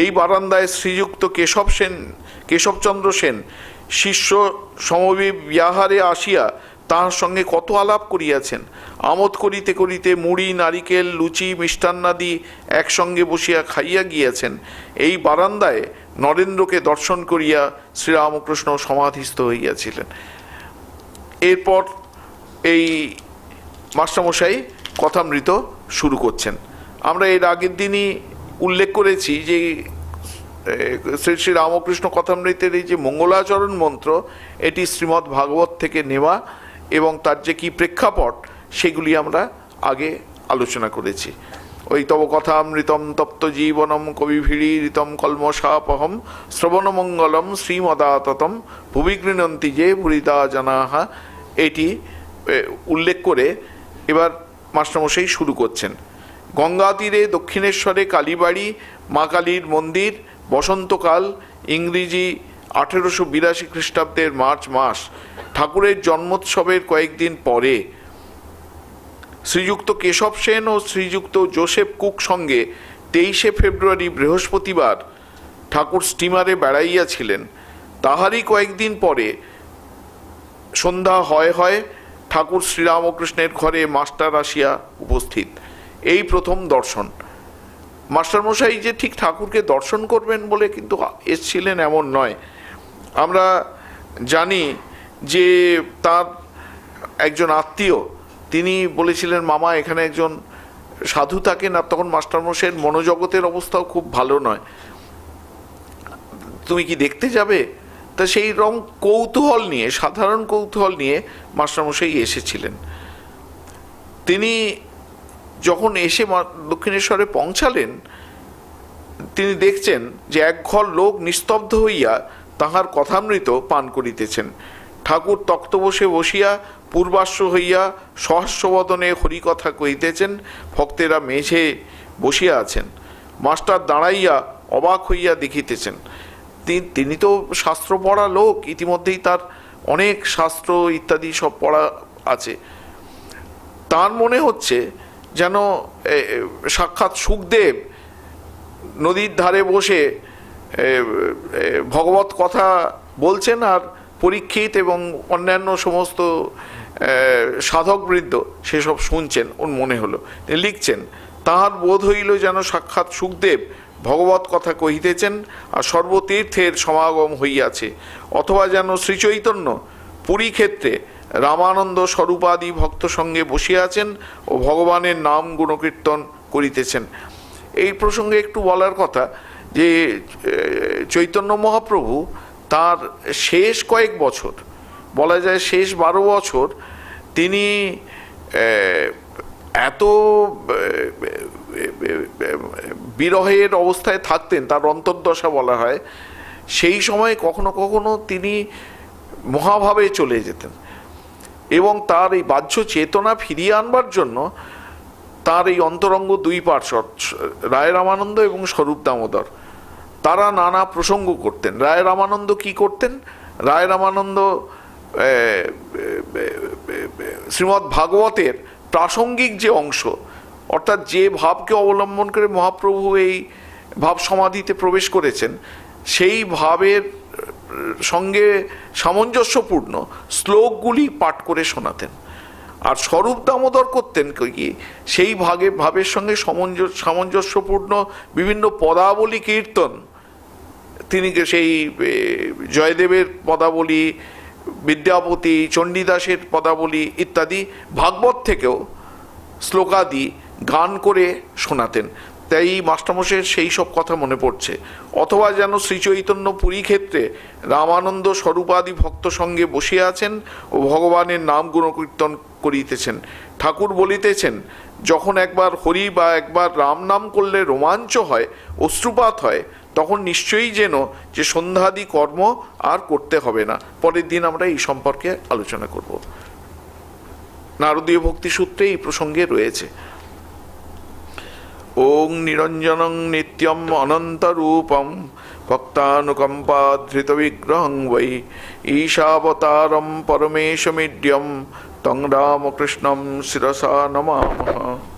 [SPEAKER 1] এই বারান্দায় শ্রীযুক্ত কেশবচন্দ্র সেন শিষ্য সমবিহারে আসিয়া তাহার সঙ্গে কত আলাপ করিয়াছেন। আমোদ করিতে করিতে মুড়ি, নারিকেল, লুচি, মিষ্টান্নাদি একসঙ্গে বসিয়া খাইয়া গিয়াছেন। এই বারান্দায় নরেন্দ্রকে দর্শন করিয়া শ্রীরামকৃষ্ণ সমাধিস্থ হইয়াছিলেন। এরপর এই মাস্টারমশাই কথামৃত শুরু করছেন। আমরা এর আগের দিনই উল্লেখ করেছি যে শ্রী শ্রী রামকৃষ্ণ কথামৃতের এই যে মঙ্গলাচরণ মন্ত্র, এটি শ্রীমদ্ ভাগবত থেকে নেওয়া এবং তার যে কি প্রেক্ষাপট সেগুলি আমরা আগে আলোচনা করেছি। ওই তব কথামৃতম তপ্ত জীবনম কবিভিড়িতম কলমশাপহম শ্রবণমঙ্গলম শ্রীমদাততম ভুবি গৃণন্তি যে ভুরিদা জানাহা, এটি উল্লেখ করে এবার মাস্টারমশাই শুরু করছেন। গঙ্গা তীরে দক্ষিণেশ্বরে কালীবাড়ি, মা কালীর মন্দির, বসন্তকাল, ইংরেজি 1882 খ্রিস্টাব্দের মার্চ মাস, ঠাকুরের জন্মোৎসবের কয়েকদিন পরে শ্রীযুক্ত কেশব সেন ও শ্রীযুক্ত জোসেফ কুক সঙ্গে 23শে ফেব্রুয়ারি বৃহস্পতিবার ঠাকুর স্টিমারে বেড়াইয়াছিলেন। তাহারই কয়েকদিন পরে সন্ধ্যা হয় ঠাকুর শ্রীরামকৃষ্ণের ঘরে মাস্টার আসিয়া উপস্থিত। এই প্রথম দর্শন। মাস্টারমশাই যে ঠিক ঠাকুরকে দর্শন করবেন বলে কিন্তু এসছিলেন এমন নয়। আমরা জানি যে তার একজন আত্মীয় তিনি বলেছিলেন, মামা এখানে একজন সাধু থাকেন, আর তখন মাস্টারমশাইয়ের মনোজগতের অবস্থাও খুব ভালো নয়, তুমি কি দেখতে যাবে? তা সেই কৌতূহল নিয়ে, সাধারণ কৌতূহল নিয়ে মাস্টারমশাই এসেছিলেন। তিনি যখন এসে দক্ষিণেশ্বরে পৌঁছালেন, তিনি দেখছেন যে একঘর লোক নিস্তব্ধ হইয়া তাহার কথামৃত পান করিতেছেন। ঠাকুর তক্ত বসিয়া পূর্বাশ্ব হইয়া সহাস্যবদনে হরিকথা কহিতেছেন। ভক্তেরা মেঝে বসিয়া আছেন। মাস্টার দাঁড়াইয়া অবাক হইয়া দেখিতেছেন। তিনি তো শাস্ত্র পড়া লোক, ইতিমধ্যেই তার অনেক শাস্ত্র ইত্যাদি সব পড়া আছে। তার মনে হচ্ছে যেন সাক্ষাৎ সুখদেব নদীর ধারে বসে ভগবত কথা বলছেন, আর পরীক্ষিত এবং অন্যান্য সমস্ত সাধকবৃন্দ সেসব শুনছেন। ওর মনে হলো, তিনি লিখছেন, তাহার বোধ হইল যেন সাক্ষাৎ সুখদেব ভগবত কথা কহিতেছেন আর সর্বতীর্থের সমাগম হইয়াছে, অথবা যেন শ্রীচৈতন্য পুরী ক্ষেত্রে রামানন্দ স্বরূপাদি ভক্ত সঙ্গে বসিয়া আছেন ও ভগবানের নাম গুণকীর্তন করিতেছেন। এই প্রসঙ্গে একটু বলার কথা যে চৈতন্য মহাপ্রভু তার শেষ কয়েক বছর, বলা যায় শেষ 12 বছর, তিনি এত বিরহের অবস্থায় থাকতেন, তার অন্তর্দশা বলা হয়। সেই সময় কখনো কখনো তিনি মহাভাবে চলে যেতেন, এবং তার এই বাহ্য চেতনা ফিরিয়ে আনবার জন্য তার এই অন্তরঙ্গ দুই পার্ষদ রায় রামানন্দ এবং স্বরূপ দামোদর, তারা নানা প্রসঙ্গ করতেন। রায় রামানন্দ কি করতেন? রায় রামানন্দ শ্রীমদ্ ভাগবতের প্রাসঙ্গিক যে অংশ, অর্থাৎ যে ভাবকে অবলম্বন করে মহাপ্রভু এই ভাব সমাধিতে প্রবেশ করেছেন, সেই ভাবের সঙ্গে সামঞ্জস্যপূর্ণ শ্লোকগুলি পাঠ করে শোনাতেন। আর স্বরূপ দামোদর করতেন কি, সেই ভাবের সঙ্গে সামঞ্জস্যপূর্ণ বিভিন্ন পদাবলী কীর্তন, তিনি সেই জয়দেবের পদাবলী, বিদ্যাপতি, চণ্ডীদাসের পদাবলী ইত্যাদি ভাগবত থেকেও শ্লোকাদি গান করে শোনাতেন। তাই মাস্টারমশাইয়ের সেই সব কথা মনে পড়ছে। অথবা যেন শ্রীচৈতন্য পুরী ক্ষেত্রে রামানন্দ স্বরূপাদি ভক্ত সঙ্গে বসিয়া আছেন ও ভগবানের নাম গুণকীর্তন করিতেছেন। ঠাকুর বলিতেছেন, যখন একবার হরি বা একবার রাম নাম করলে রোমাঞ্চ হয়, অশ্রুপাত হয়, তখন নিশ্চয়ই যেন যে সন্ধ্যাদি কর্ম আর করতে হবে না। পরের দিন আমরা এই সম্পর্কে আলোচনা করব। নারদীয় ভক্তি সূত্রে এই প্রসঙ্গে রয়েছে। ওং নিরঞ্জনং নিত্যম অনন্তরূপম ভক্তানুকম্পাধৃত বিগ্রহং বৈ ঈশাবতারম পরমেশমিড্যম তং রামকৃষ্ণম শিরসা নমামঃ।